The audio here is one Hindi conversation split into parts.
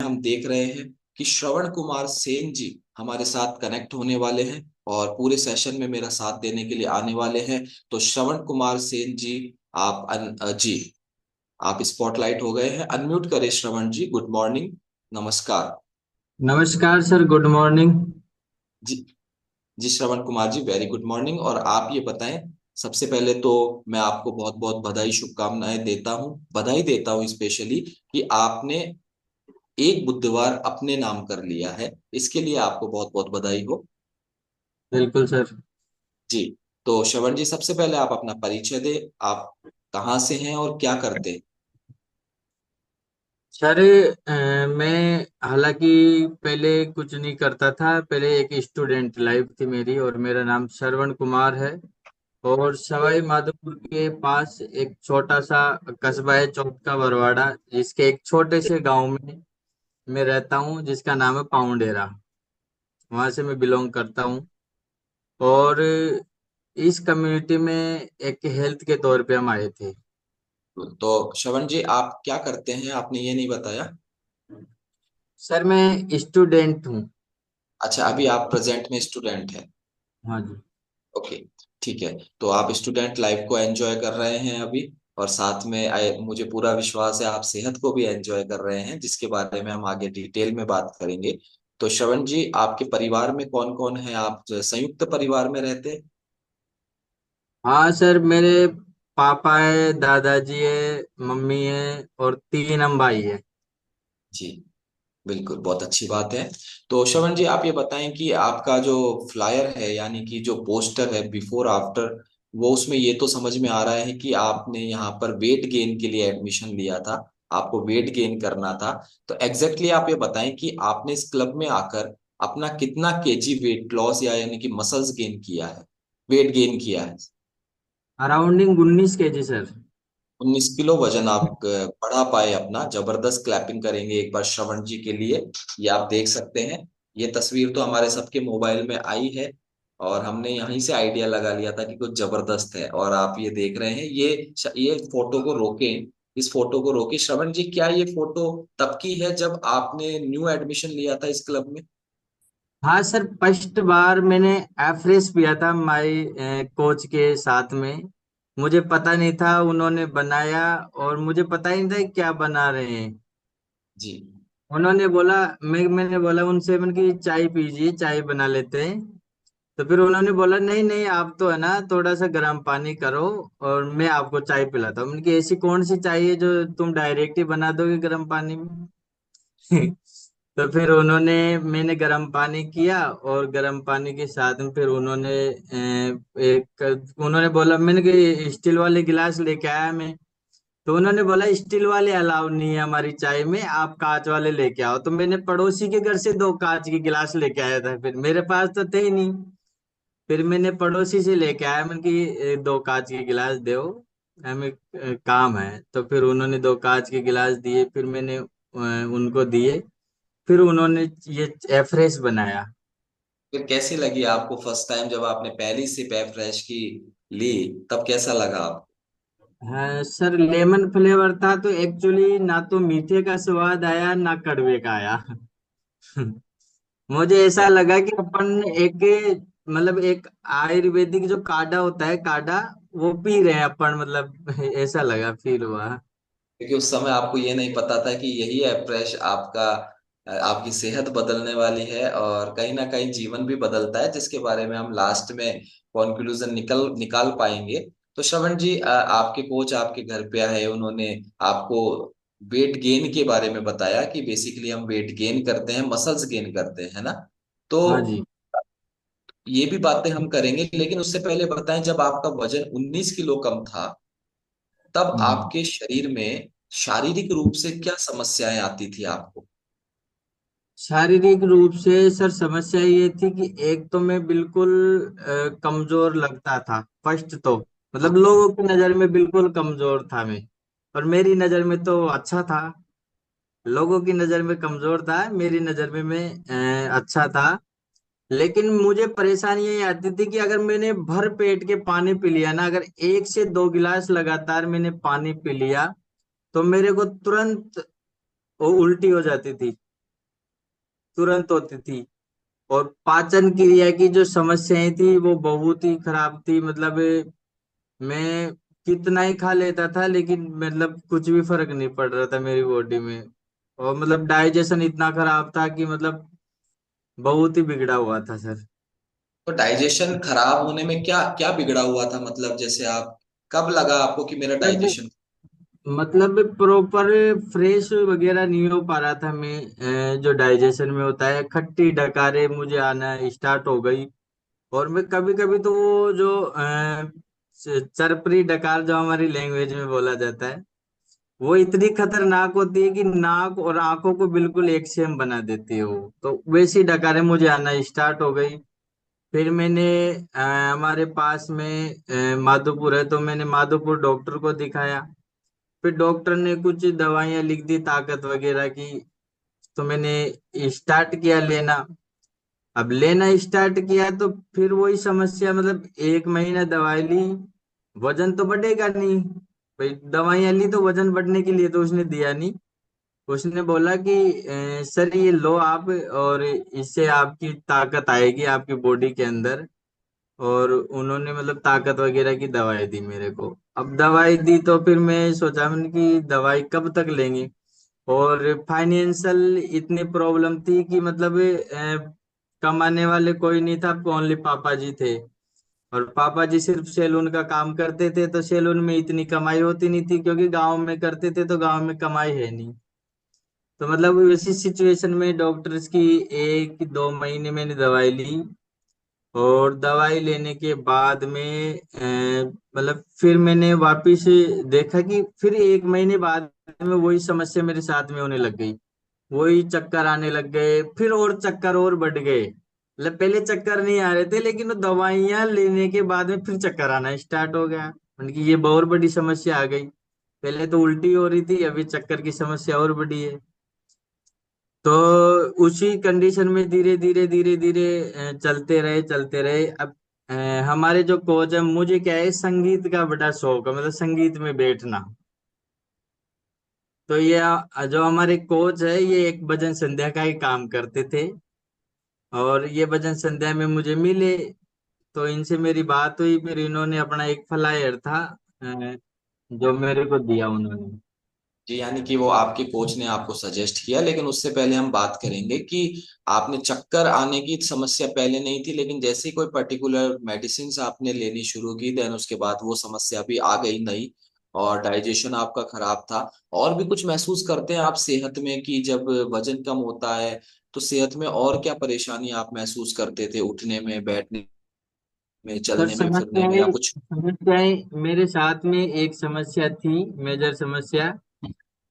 हम देख रहे हैं कि श्रवण कुमार सेन जी हमारे साथ कनेक्ट होने वाले हैं और पूरे सेशन में मेरा साथ देने के लिए आने वाले हैं। तो श्रवण कुमार सेन जी, आप जी आप स्पॉटलाइट हो गए हैं, अनम्यूट करें श्रवण जी। गुड मॉर्निंग, नमस्कार। नमस्कार सर, गुड मॉर्निंग। जी जी Shravan Kumar ji, very good morning. और आप ये बताएं, सबसे पहले तो मैं आपको बहुत बहुत बधाई शुभकामनाएं देता हूं, बधाई देता हूं स्पेशली कि आपने एक बुधवार अपने नाम कर लिया है। इसके लिए आपको बहुत बहुत बधाई हो। बिल्कुल सर। जी, तो श्रवण जी सबसे पहले आप अपना परिचय दें, आप कहाँ से हैं और क्या करते हैं। सर मैं हालांकि पहले कुछ नहीं करता था। पहले एक स्टूडेंट लाइफ थी मेरी, और मेरा नाम श्रवण कुमार है। और सवाई माधोपुर के पास एक छोटा सा कस्बा है, चौथ का बरवाड़ा, जिसके एक छोटे से गांव में मैं रहता हूँ, जिसका नाम है पाउंडेरा। वहां से मैं बिलोंग करता हूँ। और इस कम्युनिटी में एक हेल्थ के तौर पे हम आए थे। तो श्रवण जी आप क्या करते हैं, आपने ये नहीं बताया। सर मैं स्टूडेंट हूँ। अच्छा, अभी आप प्रेजेंट में स्टूडेंट हैं। हाँ जी। ओके, ठीक है। तो आप स्टूडेंट लाइफ को एंजॉय कर रहे हैं अभी, और साथ में मुझे पूरा विश्वास है आप सेहत को भी एंजॉय कर रहे हैं, जिसके बारे में हम आगे डिटेल में बात करेंगे। तो श्रवण जी, आपके परिवार में कौन कौन है, आप संयुक्त परिवार में रहते हैं। हाँ सर, मेरे पापा है, दादाजी है, मम्मी है, और तीन हम भाई है। जी, बिल्कुल, बहुत अच्छी बात है। तो श्रवण जी आप ये बताएं कि आपका जो फ्लायर है, यानी कि जो पोस्टर है बिफोर आफ्टर, वो उसमें ये तो समझ में आ रहा है कि आपने यहाँ पर वेट गेन के लिए एडमिशन लिया था, आपको वेट गेन करना था। तो एग्जैक्टली आप ये बताएं कि आपने इस क्लब में आकर अपना कितना केजी वेट लॉस या यानी कि मसल्स गेन किया है, वेट गेन किया है। अराउंडिंग 19 केजी सर। 19 किलो वजन आप बढ़ा पाए अपना, जबरदस्त क्लैपिंग करेंगे एक बार श्रवण जी के लिए। ये आप देख सकते हैं, ये तस्वीर तो हमारे सबके मोबाइल में आई है और हमने यहीं से आइडिया लगा लिया था कि कुछ जबरदस्त है। और आप ये देख रहे हैं, ये फोटो को रोकें, इस फोटो को रोके श्रवण जी। क्या ये फोटो तब की है जब आपने न्यू एडमिशन लिया था इस क्लब में। हाँ सर, फर्स्ट बार मैंने एफरेस पिया था माई कोच के साथ में। मुझे पता नहीं था, उन्होंने बनाया, और मुझे पता ही नहीं था कि क्या बना रहे हैं। जी उन्होंने बोला, मैंने बोला उनसे, मैंने कि चाय पीजिए, चाय बना लेते हैं। तो फिर उन्होंने बोला, नहीं नहीं, आप तो है ना, थोड़ा सा गर्म पानी करो और मैं आपको चाय पिलाता हूँ। मैंने कि ऐसी कौन सी चाय है जो तुम डायरेक्ट ही बना दोगे गर्म पानी में। तो फिर मैंने गर्म पानी किया, और गर्म पानी के साथ में फिर उन्होंने बोला, मैंने कि स्टील वाले गिलास लेके आया मैं। तो उन्होंने बोला, स्टील वाले अलाउ नहीं है हमारी चाय में, आप कांच वाले लेके आओ। तो मैंने पड़ोसी के घर से दो कांच के गिलास लेके आया था, फिर मेरे पास तो थे ही नहीं। फिर मैंने पड़ोसी से लेके आया, मैंने कि दो कांच के गिलास दो, हमें काम है। तो फिर उन्होंने दो कांच के गिलास दिए, फिर मैंने उनको दिए। फिर उन्होंने ये एफ्रेश बनाया। फिर कैसी लगी आपको फर्स्ट टाइम जब आपने पहली सिप फ्रेश की ली, तब कैसा लगा आपको। हाँ सर, लेमन फ्लेवर था, तो एक्चुअली ना तो मीठे का स्वाद आया ना कड़वे का आया। मुझे ऐसा लगा कि अपन एक, मतलब एक आयुर्वेदिक जो काढ़ा होता है, काढ़ा, वो पी रहे हैं अपन, मतलब ऐसा लगा, फील हुआ। क्योंकि उस समय आपको ये नहीं पता था कि यही अप्रोच आपका आपकी सेहत बदलने वाली है और कहीं ना कहीं जीवन भी बदलता है, जिसके बारे में हम लास्ट में कंक्लूजन निकल निकाल पाएंगे। तो श्रवण जी, आपके कोच आपके घर पे आए, उन्होंने आपको वेट गेन के बारे में बताया कि बेसिकली हम वेट गेन करते हैं, मसल्स गेन करते हैं ना। तो हाँ जी। ये भी बातें हम करेंगे, लेकिन उससे पहले बताएं, जब आपका वजन 19 किलो कम था, तब हम्म। आपके शरीर में शारीरिक रूप से क्या समस्याएं आती थी आपको। शारीरिक रूप से सर समस्या ये थी कि एक तो मैं बिल्कुल कमजोर लगता था फर्स्ट तो, मतलब लोगों की नजर में बिल्कुल कमजोर था मैं। और मेरी नजर में तो अच्छा था। लोगों की नजर में कमजोर था, मेरी नजर में मैं अच्छा था। लेकिन मुझे परेशानी ये आती थी कि अगर मैंने भर पेट के पानी पी लिया ना, अगर 1 से 2 गिलास लगातार मैंने पानी पी लिया, तो मेरे को तुरंत वो उल्टी हो जाती थी। तुरंत होती थी। और पाचन क्रिया की जो समस्याएं थी वो बहुत ही खराब थी। मतलब मैं कितना ही खा लेता था लेकिन मतलब कुछ भी फर्क नहीं पड़ रहा था मेरी बॉडी में। और मतलब डाइजेशन इतना खराब था कि मतलब बहुत ही बिगड़ा हुआ था सर। तो डाइजेशन खराब होने में क्या क्या बिगड़ा हुआ था, मतलब जैसे आप कब लगा आपको कि मेरा डाइजेशन। मतलब प्रॉपर फ्रेश वगैरह नहीं हो पा रहा था मैं। जो डाइजेशन में होता है खट्टी डकारे मुझे आना स्टार्ट हो गई। और मैं कभी कभी तो वो जो चरपरी डकार जो हमारी लैंग्वेज में बोला जाता है वो इतनी खतरनाक होती है कि नाक और आंखों को बिल्कुल एक सेम बना देती है वो। तो वैसी डकारें मुझे आना स्टार्ट हो गई। फिर मैंने हमारे पास में माधोपुर है तो मैंने माधोपुर डॉक्टर को दिखाया। फिर डॉक्टर ने कुछ दवाइयां लिख दी ताकत वगैरह की। तो मैंने स्टार्ट किया लेना। अब लेना स्टार्ट किया तो फिर वही समस्या। मतलब एक महीना दवाई ली, वजन तो बढ़ेगा नहीं। भाई दवाइयां ली तो वजन बढ़ने के लिए तो उसने दिया नहीं। उसने बोला कि सर ये लो आप, और इससे आपकी ताकत आएगी आपकी बॉडी के अंदर। और उन्होंने मतलब ताकत वगैरह की दवाई दी मेरे को। अब दवाई दी तो फिर मैं सोचा मैंने कि दवाई कब तक लेंगे। और फाइनेंशियल इतनी प्रॉब्लम थी कि मतलब कमाने वाले कोई नहीं था, ओनली पापा जी थे। और पापा जी सिर्फ सैलून का काम करते थे तो सैलून में इतनी कमाई होती नहीं थी, क्योंकि गांव में करते थे तो गांव में कमाई है नहीं। तो मतलब इसी सिचुएशन में डॉक्टर्स की 1-2 महीने मैंने दवाई ली। और दवाई लेने के बाद में मतलब फिर मैंने वापिस देखा कि फिर 1 महीने बाद में वही समस्या मेरे साथ में होने लग गई। वही चक्कर आने लग गए, फिर और चक्कर और बढ़ गए। मतलब पहले चक्कर नहीं आ रहे थे लेकिन वो दवाइयां लेने के बाद में फिर चक्कर आना स्टार्ट हो गया। मतलब कि ये बहुत बड़ी समस्या आ गई। पहले तो उल्टी हो रही थी, अभी चक्कर की समस्या और बड़ी है। तो उसी कंडीशन में धीरे धीरे धीरे धीरे चलते रहे। अब अ, हमारे जो कोच है, मुझे क्या है संगीत का बड़ा शौक है, मतलब संगीत में बैठना। तो ये जो हमारे कोच है ये एक भजन संध्या का ही काम करते थे। और ये भजन संध्या में मुझे मिले। तो इनसे मेरी बात हुई, फिर इन्होंने अपना एक फ्लायर था जो मेरे को दिया उन्होंने। जी, यानी कि वो आपके कोच ने आपको सजेस्ट किया, लेकिन उससे पहले हम बात करेंगे कि आपने चक्कर आने की समस्या पहले नहीं थी, लेकिन जैसे ही कोई पर्टिकुलर मेडिसिन आपने लेनी शुरू की, देन उसके बाद वो समस्या भी आ गई नहीं, और डाइजेशन आपका खराब था। और भी कुछ महसूस करते हैं आप सेहत में कि जब वजन कम होता है तो सेहत में और क्या परेशानी आप महसूस करते थे, उठने में, बैठने में, सर चलने में, फिरने में, या समस्याएं कुछ। समस्याएं मेरे साथ में एक समस्या थी, मेजर समस्या,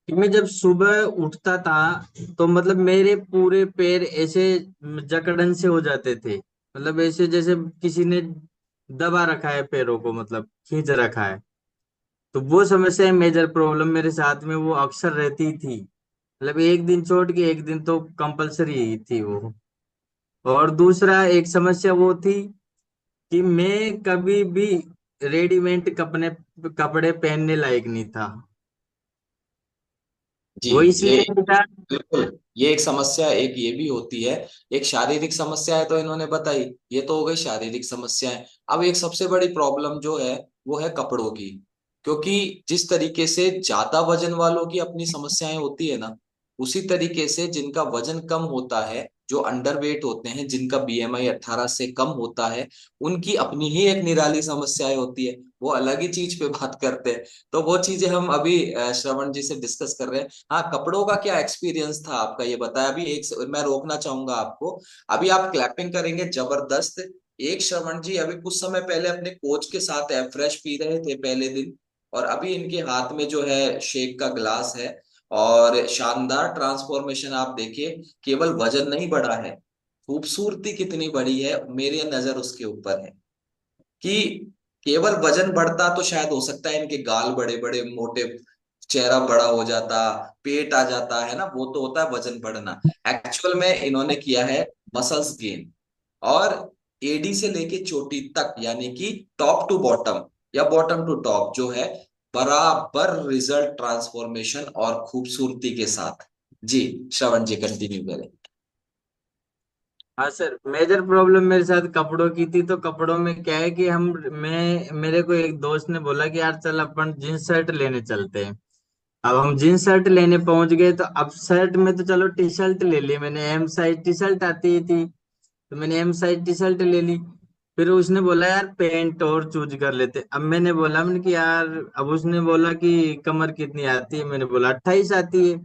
कि मैं जब सुबह उठता था तो मतलब मेरे पूरे पैर ऐसे जकड़न से हो जाते थे। मतलब ऐसे जैसे किसी ने दबा रखा है पैरों को, मतलब खींच रखा है। तो वो समस्या मेजर प्रॉब्लम मेरे साथ में वो अक्सर रहती थी। मतलब एक दिन छोड़ के एक दिन तो कंपलसरी थी वो। और दूसरा एक समस्या वो थी कि मैं कभी भी रेडीमेड कपड़े कपड़े पहनने लायक नहीं था। जी, वो ये इसलिए नहीं था। बिल्कुल, ये एक समस्या एक ये भी होती है। एक शारीरिक समस्या है तो इन्होंने बताई, ये तो हो गई शारीरिक समस्याएं। अब एक सबसे बड़ी प्रॉब्लम जो है वो है कपड़ों की। क्योंकि जिस तरीके से ज्यादा वजन वालों की अपनी समस्याएं होती है ना, उसी तरीके से जिनका वजन कम होता है, जो अंडर वेट होते हैं, जिनका बीएमआई 18 से कम होता है, उनकी अपनी ही एक निराली समस्याएं होती है। वो अलग ही चीज पे बात करते हैं। तो वो चीजें हम अभी श्रवण जी से डिस्कस कर रहे हैं। हाँ, कपड़ों का क्या एक्सपीरियंस था आपका, ये बताया। अभी मैं रोकना चाहूंगा आपको। अभी आप क्लैपिंग करेंगे जबरदस्त। एक श्रवण जी अभी कुछ समय पहले अपने कोच के साथ फ्रेश पी रहे थे पहले दिन, और अभी इनके हाथ में जो है शेक का ग्लास है। और शानदार ट्रांसफॉर्मेशन आप देखिए। केवल वजन नहीं बढ़ा है, खूबसूरती कितनी बड़ी है, मेरी नजर उसके ऊपर है। कि केवल वजन बढ़ता तो शायद हो सकता है इनके गाल बड़े बड़े मोटे, चेहरा बड़ा हो जाता, पेट आ जाता है ना, वो तो होता है वजन बढ़ना। एक्चुअल में इन्होंने किया है मसल्स गेन। और एडी से लेके चोटी तक, यानी कि टॉप टू बॉटम या बॉटम टू टॉप जो है, बराबर रिजल्ट, ट्रांसफॉर्मेशन और खूबसूरती के साथ। जी, श्रवण जी कंटिन्यू करें। हाँ सर, मेजर प्रॉब्लम मेरे साथ कपड़ों की थी। तो कपड़ों में क्या है कि हम मैं मेरे को एक दोस्त ने बोला कि यार चल अपन जींस शर्ट लेने चलते हैं। अब हम जींस शर्ट लेने पहुंच गए, तो अब शर्ट में तो चलो टी शर्ट ले ली मैंने, एम साइज टी शर्ट आती ही थी, तो मैंने एम साइज टी शर्ट ले ली। फिर उसने बोला यार पैंट और चूज कर लेते। अब मैंने कि यार, अब उसने बोला कि कमर कितनी आती है, मैंने बोला 28 आती है।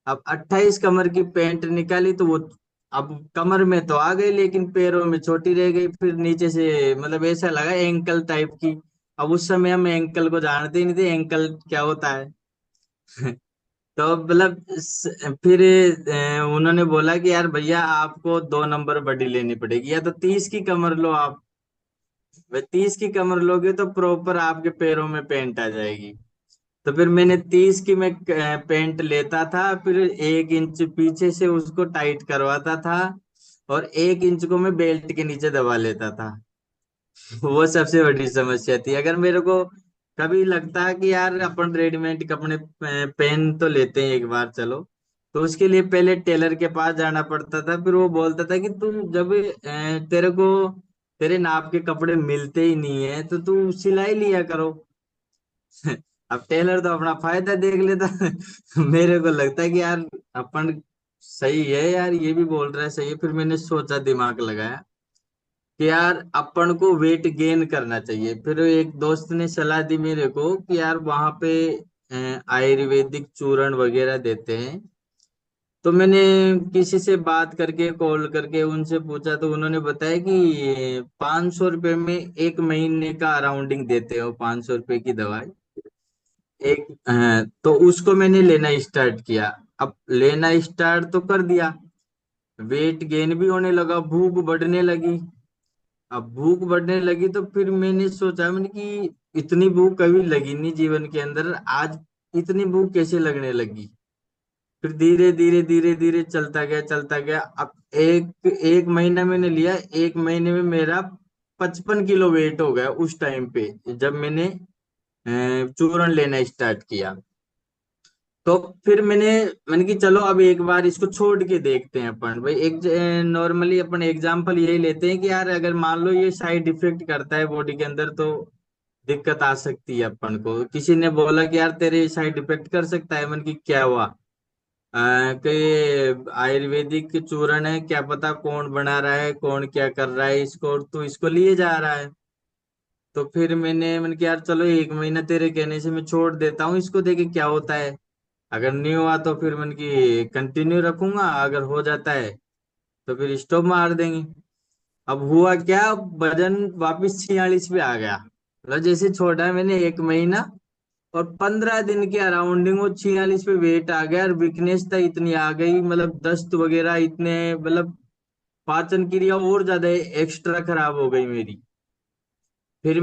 अब 28 कमर की पैंट निकाली तो वो, अब कमर में तो आ गई लेकिन पैरों में छोटी रह गई, फिर नीचे से मतलब ऐसा लगा एंकल टाइप की। अब उस समय हम एंकल को जानते ही नहीं थे, एंकल क्या होता है। तो मतलब फिर उन्होंने बोला कि यार भैया आपको 2 नंबर बड़ी लेनी पड़ेगी, या तो 30 की कमर लो आप। भाई 30 की कमर लोगे तो प्रॉपर आपके पैरों में पेंट आ जाएगी। तो फिर मैंने 30 की मैं पेंट लेता था, फिर 1 इंच पीछे से उसको टाइट करवाता था, और 1 इंच को मैं बेल्ट के नीचे दबा लेता था। वो सबसे बड़ी समस्या थी। अगर मेरे को कभी लगता है कि यार अपन रेडीमेड कपड़े पहन तो लेते हैं एक बार चलो, तो उसके लिए पहले टेलर के पास जाना पड़ता था। फिर वो बोलता था कि तुम जब तेरे को तेरे नाप के कपड़े मिलते ही नहीं है तो तू सिलाई लिया करो। अब टेलर तो अपना फायदा देख लेता। मेरे को लगता है कि यार अपन सही है यार, ये भी बोल रहा है सही है। फिर मैंने सोचा, दिमाग लगाया कि यार अपन को वेट गेन करना चाहिए। फिर एक दोस्त ने सलाह दी मेरे को कि यार वहां पे आयुर्वेदिक चूर्ण वगैरह देते हैं। तो मैंने किसी से बात करके, कॉल करके उनसे पूछा, तो उन्होंने बताया कि 500 रुपये में 1 महीने का अराउंडिंग देते हो, 500 रुपये की दवाई एक। तो उसको मैंने लेना स्टार्ट किया। अब लेना स्टार्ट तो कर दिया, वेट गेन भी होने लगा, भूख बढ़ने लगी। अब भूख बढ़ने लगी तो फिर मैंने सोचा, मैंने कि इतनी भूख कभी लगी नहीं जीवन के अंदर, आज इतनी भूख कैसे लगने लगी। फिर धीरे धीरे धीरे धीरे चलता गया, चलता गया। अब एक एक महीना मैंने लिया, 1 महीने में मेरा 55 किलो वेट हो गया उस टाइम पे, जब मैंने चूरण लेना स्टार्ट किया। तो फिर मैंने कि चलो अब एक बार इसको छोड़ के देखते हैं अपन। भाई एक नॉर्मली अपन एग्जांपल यही लेते हैं कि यार अगर मान लो ये साइड इफेक्ट करता है बॉडी के अंदर, तो दिक्कत आ सकती है अपन को। किसी ने बोला कि यार तेरे साइड इफेक्ट कर सकता है, मन की क्या हुआ, कि ये आयुर्वेदिक चूर्ण है, क्या पता कौन बना रहा है, कौन क्या कर रहा है इसको, और तू इसको लिए जा रहा है। तो फिर मैंने कि यार चलो 1 महीना तेरे कहने से मैं छोड़ देता हूँ इसको, देखे क्या होता है। अगर नहीं हुआ तो फिर मन की कंटिन्यू रखूंगा, अगर हो जाता है तो फिर स्टॉप मार देंगे। अब हुआ क्या, वजन वापिस 46 पे आ गया। मतलब जैसे छोड़ा है मैंने 1 महीना, और 15 दिन के अराउंडिंग वो 46 पे वेट आ गया, और वीकनेस था इतनी आ गई, मतलब दस्त वगैरह इतने, मतलब पाचन क्रिया और ज्यादा एक्स्ट्रा खराब हो गई मेरी। फिर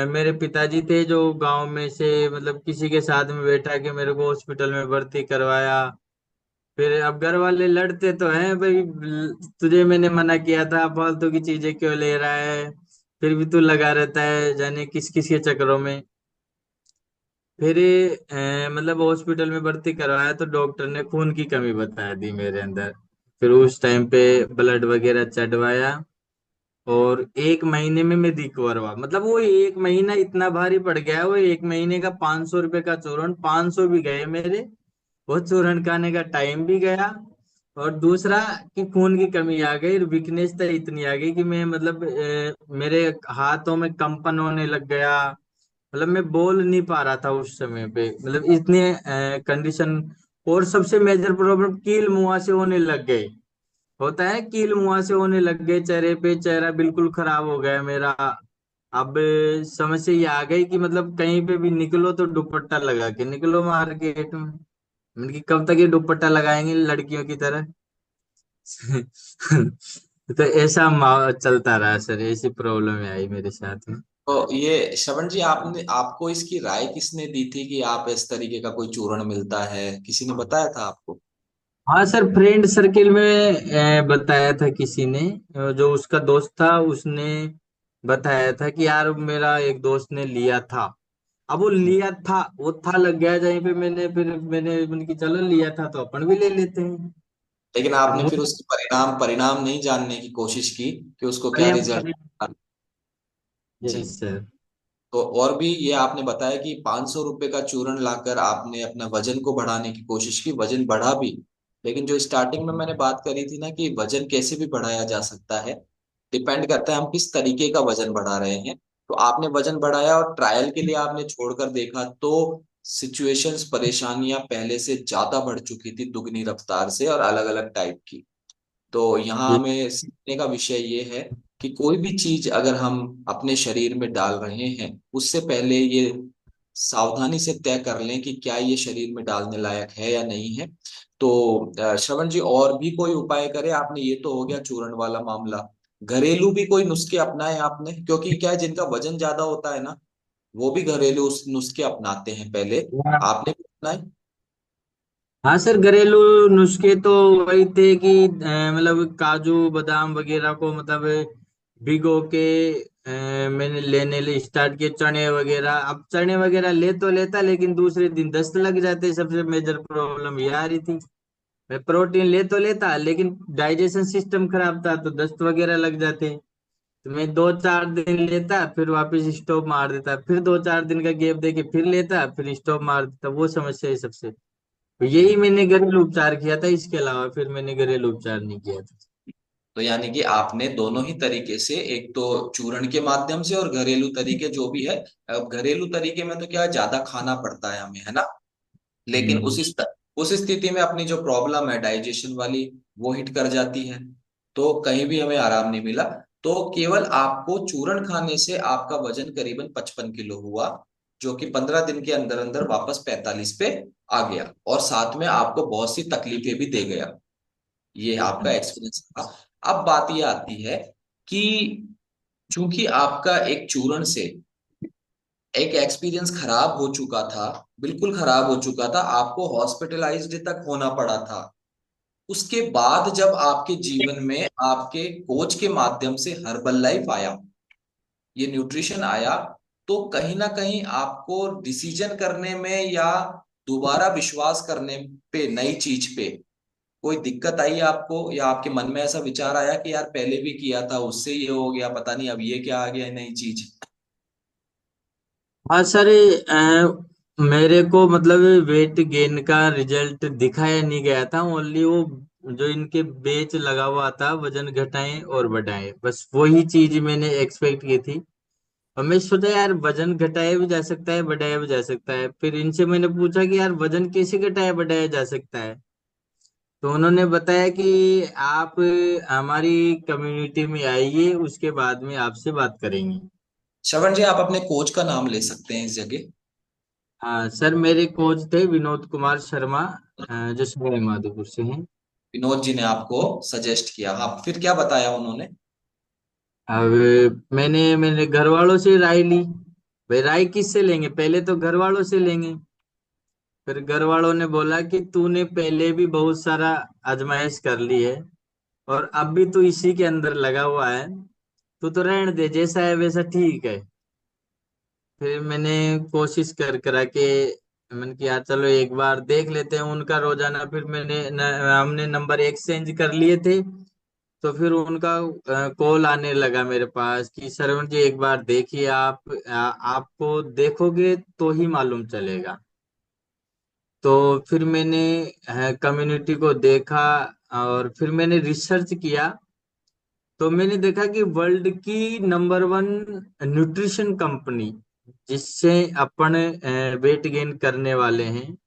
मेरे पिताजी थे जो गांव में से, मतलब किसी के साथ में बैठा के मेरे को हॉस्पिटल में भर्ती करवाया। फिर अब घर वाले लड़ते तो हैं भाई, तुझे मैंने मना किया था, फालतू की चीजें क्यों ले रहा है, फिर भी तू लगा रहता है जाने किस किस के चक्करों में। फिर मतलब हॉस्पिटल में भर्ती करवाया तो डॉक्टर ने खून की कमी बता दी मेरे अंदर। फिर उस टाइम पे ब्लड वगैरह चढ़वाया, और 1 महीने में मैं रिकवर हुआ। मतलब वो 1 महीना इतना भारी पड़ गया, वो 1 महीने का 500 रुपये का चूरण, 500 भी गए मेरे, वो चूरण खाने का टाइम भी गया। और दूसरा कि खून की कमी आ गई, वीकनेस तो इतनी आ गई कि मैं मतलब मेरे हाथों में कंपन होने लग गया। मतलब मैं बोल नहीं पा रहा था उस समय पे, मतलब इतने कंडीशन। और सबसे मेजर प्रॉब्लम कील मुंह से होने लग गए। होता है कील मुंह से होने लग गए चेहरे पे, चेहरा बिल्कुल खराब हो गया मेरा। अब समस्या ये आ गई कि मतलब कहीं पे भी निकलो तो दुपट्टा लगा के निकलो मार्केट में। मतलब कि कब तक ये दुपट्टा लगाएंगे लड़कियों की तरह। तो ऐसा चलता रहा सर, ऐसी प्रॉब्लम आई मेरे साथ में। तो ये श्रवण जी, आपने आपको इसकी राय किसने दी थी कि आप इस तरीके का कोई चूर्ण मिलता है, किसी ने बताया था आपको? हाँ सर, फ्रेंड सर्किल में बताया था किसी ने, जो उसका दोस्त था उसने बताया था कि यार मेरा एक दोस्त ने लिया था। अब वो लिया था, वो था लग गया जहीं पे, मैंने फिर मैंने की चलो लिया था तो अपन भी ले लेते हैं। लेकिन आपने फिर मुझे उसके परिणाम परिणाम नहीं जानने की कोशिश की कि उसको क्या परिणाम रिजल्ट। परिणाम जी। Yes sir. तो और भी ये आपने बताया कि 500 रुपए का चूर्ण लाकर आपने अपना वजन को बढ़ाने की कोशिश की, वजन बढ़ा भी। लेकिन जो स्टार्टिंग में मैंने बात करी थी ना कि वजन कैसे भी बढ़ाया जा सकता है, डिपेंड करता है हम किस तरीके का वजन बढ़ा रहे हैं। तो आपने वजन बढ़ाया और ट्रायल के लिए आपने छोड़कर देखा तो सिचुएशंस, परेशानियां पहले से ज्यादा बढ़ चुकी थी, दुगनी रफ्तार से और अलग अलग टाइप की। तो यहाँ जी हमें सीखने का विषय ये है कि कोई भी चीज अगर हम अपने शरीर में डाल रहे हैं, उससे पहले ये सावधानी से तय कर लें कि क्या ये शरीर में डालने लायक है या नहीं है। तो श्रवण जी, और भी कोई उपाय करें आपने? ये तो हो गया चूर्ण वाला मामला। घरेलू भी कोई नुस्खे अपनाए आपने? क्योंकि क्या है, जिनका वजन ज्यादा होता है ना, वो भी घरेलू उस नुस्खे अपनाते हैं पहले। आपने भी अपनाए? हाँ सर, घरेलू नुस्खे तो वही थे कि मतलब काजू बादाम वगैरह को मतलब भिगो के मैंने लेने ले स्टार्ट किए। चने वगैरह, अब चने वगैरह ले तो लेता लेकिन दूसरे दिन दस्त लग जाते, सबसे मेजर प्रॉब्लम ये आ रही थी। मैं प्रोटीन ले तो लेता लेकिन डाइजेशन सिस्टम खराब था तो दस्त वगैरह लग जाते। तो मैं 2-4 दिन लेता फिर वापस स्टॉप मार देता, फिर 2-4 दिन का गैप दे के फिर लेता फिर स्टॉप मार देता। वो समस्या है सबसे। तो यही मैंने घरेलू उपचार किया था, इसके अलावा फिर मैंने घरेलू उपचार नहीं किया था। तो यानी कि आपने दोनों ही तरीके से, एक तो चूर्ण के माध्यम से और घरेलू तरीके जो भी है। अब घरेलू तरीके में तो क्या है, ज्यादा खाना पड़ता है हमें, है ना? लेकिन हम्म। उस स्थिति में अपनी जो प्रॉब्लम है डाइजेशन वाली, वो हिट कर जाती है। तो कहीं भी हमें आराम नहीं मिला। तो केवल आपको चूर्ण खाने से आपका वजन करीबन 55 किलो हुआ, जो कि 15 दिन के अंदर अंदर वापस 45 पे आ गया, और साथ में आपको बहुत सी तकलीफें भी दे गया। ये आपका एक्सपीरियंस था। अब बात ये आती है कि चूंकि आपका एक चूर्ण से एक एक्सपीरियंस खराब हो चुका था, बिल्कुल खराब हो चुका था, आपको हॉस्पिटलाइज्ड तक होना पड़ा था। उसके बाद जब आपके जीवन में आपके कोच के माध्यम से हर्बल लाइफ आया, ये न्यूट्रिशन आया, तो कहीं ना कहीं आपको डिसीजन करने में या दोबारा विश्वास करने पे, नई चीज पे कोई दिक्कत आई आपको? या आपके मन में ऐसा विचार आया कि यार पहले भी किया था, उससे ये हो गया, पता नहीं अब ये क्या आ गया नई चीज? हाँ सर, मेरे को मतलब वेट गेन का रिजल्ट दिखाया नहीं गया था, ओनली वो जो इनके बेच लगा हुआ था वजन घटाएं और बढ़ाएं, बस वही चीज मैंने एक्सपेक्ट की थी। और मैं सोचा यार वजन घटाया भी जा सकता है बढ़ाया भी जा सकता है। फिर इनसे मैंने पूछा कि यार वजन कैसे घटाया बढ़ाया जा सकता है। तो उन्होंने बताया कि आप हमारी कम्युनिटी में आइए, उसके बाद में आपसे बात करेंगे। श्रवण जी, आप अपने कोच का नाम ले सकते हैं इस जगह। हाँ सर, मेरे कोच थे विनोद कुमार शर्मा, जो सवाई माधोपुर से हैं। विनोद जी ने आपको सजेस्ट किया, हाँ, फिर क्या बताया उन्होंने? अब मैंने मेरे घर वालों से राय ली। भाई राय किससे लेंगे, पहले तो घर वालों से लेंगे। फिर घर वालों ने बोला कि तूने पहले भी बहुत सारा आजमाइश कर ली है और अब भी तू इसी के अंदर लगा हुआ है, तू तो रहने दे, जैसा है वैसा ठीक है। फिर मैंने कोशिश कर करा के मैंने किया चलो एक बार देख लेते हैं उनका रोजाना। फिर हमने नंबर एक्सचेंज कर लिए थे। तो फिर उनका कॉल आने लगा मेरे पास कि सरवण जी एक बार देखिए, आपको देखोगे तो ही मालूम चलेगा। तो फिर मैंने कम्युनिटी को देखा और फिर मैंने रिसर्च किया। तो मैंने देखा कि वर्ल्ड की नंबर 1 न्यूट्रिशन कंपनी जिससे अपन वेट गेन करने वाले हैं,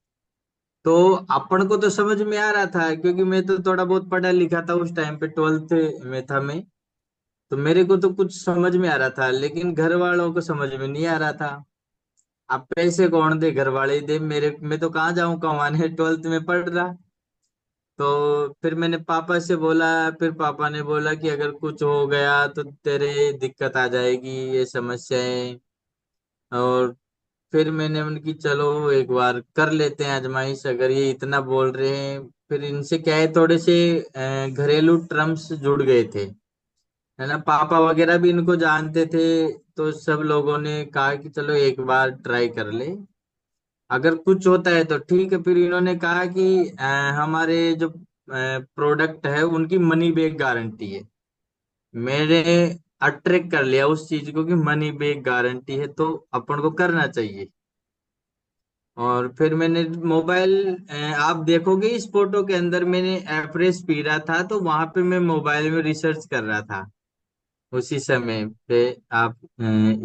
तो अपन को तो समझ में आ रहा था क्योंकि मैं तो थोड़ा बहुत पढ़ा लिखा था उस टाइम पे, 12th में था मैं। तो मेरे को तो कुछ समझ में आ रहा था लेकिन घर वालों को समझ में नहीं आ रहा था। अब पैसे कौन दे, घर वाले ही दे, मेरे मैं तो कहाँ जाऊं कमाने, 12th में पढ़ रहा। तो फिर मैंने पापा से बोला। फिर पापा ने बोला कि अगर कुछ हो गया तो तेरे दिक्कत आ जाएगी, ये समस्याएं। और फिर मैंने उनकी चलो एक बार कर लेते हैं आजमाइश, अगर ये इतना बोल रहे हैं। फिर इनसे क्या है, थोड़े से घरेलू टर्म्स जुड़ गए थे, है ना, पापा वगैरह भी इनको जानते थे। तो सब लोगों ने कहा कि चलो एक बार ट्राई कर ले, अगर कुछ होता है तो ठीक है। फिर इन्होंने कहा कि हमारे जो प्रोडक्ट है उनकी मनी बैक गारंटी है। मेरे अट्रैक्ट कर लिया उस चीज को कि मनी बैक गारंटी है तो अपन को करना चाहिए। और फिर मैंने मोबाइल, आप देखोगे इस फोटो के अंदर मैंने एफरेश पी रहा था, तो वहां पे मैं मोबाइल में रिसर्च कर रहा था उसी समय पे। आप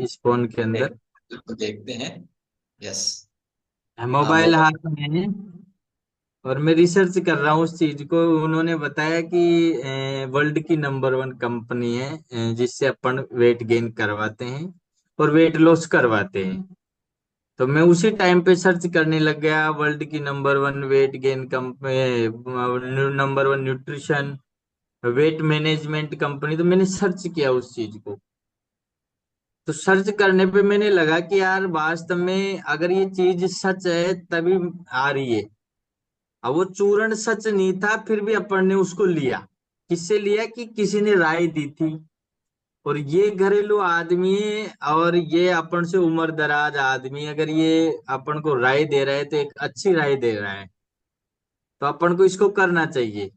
इस फोन के देख, अंदर देखते हैं। यस। हाँ, मोबाइल मोबाइल। हाथ में है और मैं रिसर्च कर रहा हूँ उस चीज को। उन्होंने बताया कि वर्ल्ड की नंबर 1 कंपनी है जिससे अपन वेट गेन करवाते हैं और वेट लॉस करवाते हैं। तो मैं उसी टाइम पे सर्च करने लग गया, वर्ल्ड की number 1 weight gain company, number 1 nutrition, weight management company. तो मैंने सर्च किया उस चीज को। तो सर्च करने पे मैंने लगा कि यार वास्तव में अगर ये चीज सच है तभी आ रही है। अब वो चूर्ण सच नहीं था, फिर भी अपन ने उसको लिया। किससे लिया? कि किसी ने राय दी थी। और ये घरेलू आदमी है और ये अपन से उम्र दराज आदमी, अगर ये अपन को राय दे रहा है तो एक अच्छी राय दे रहा है, तो अपन को इसको करना चाहिए।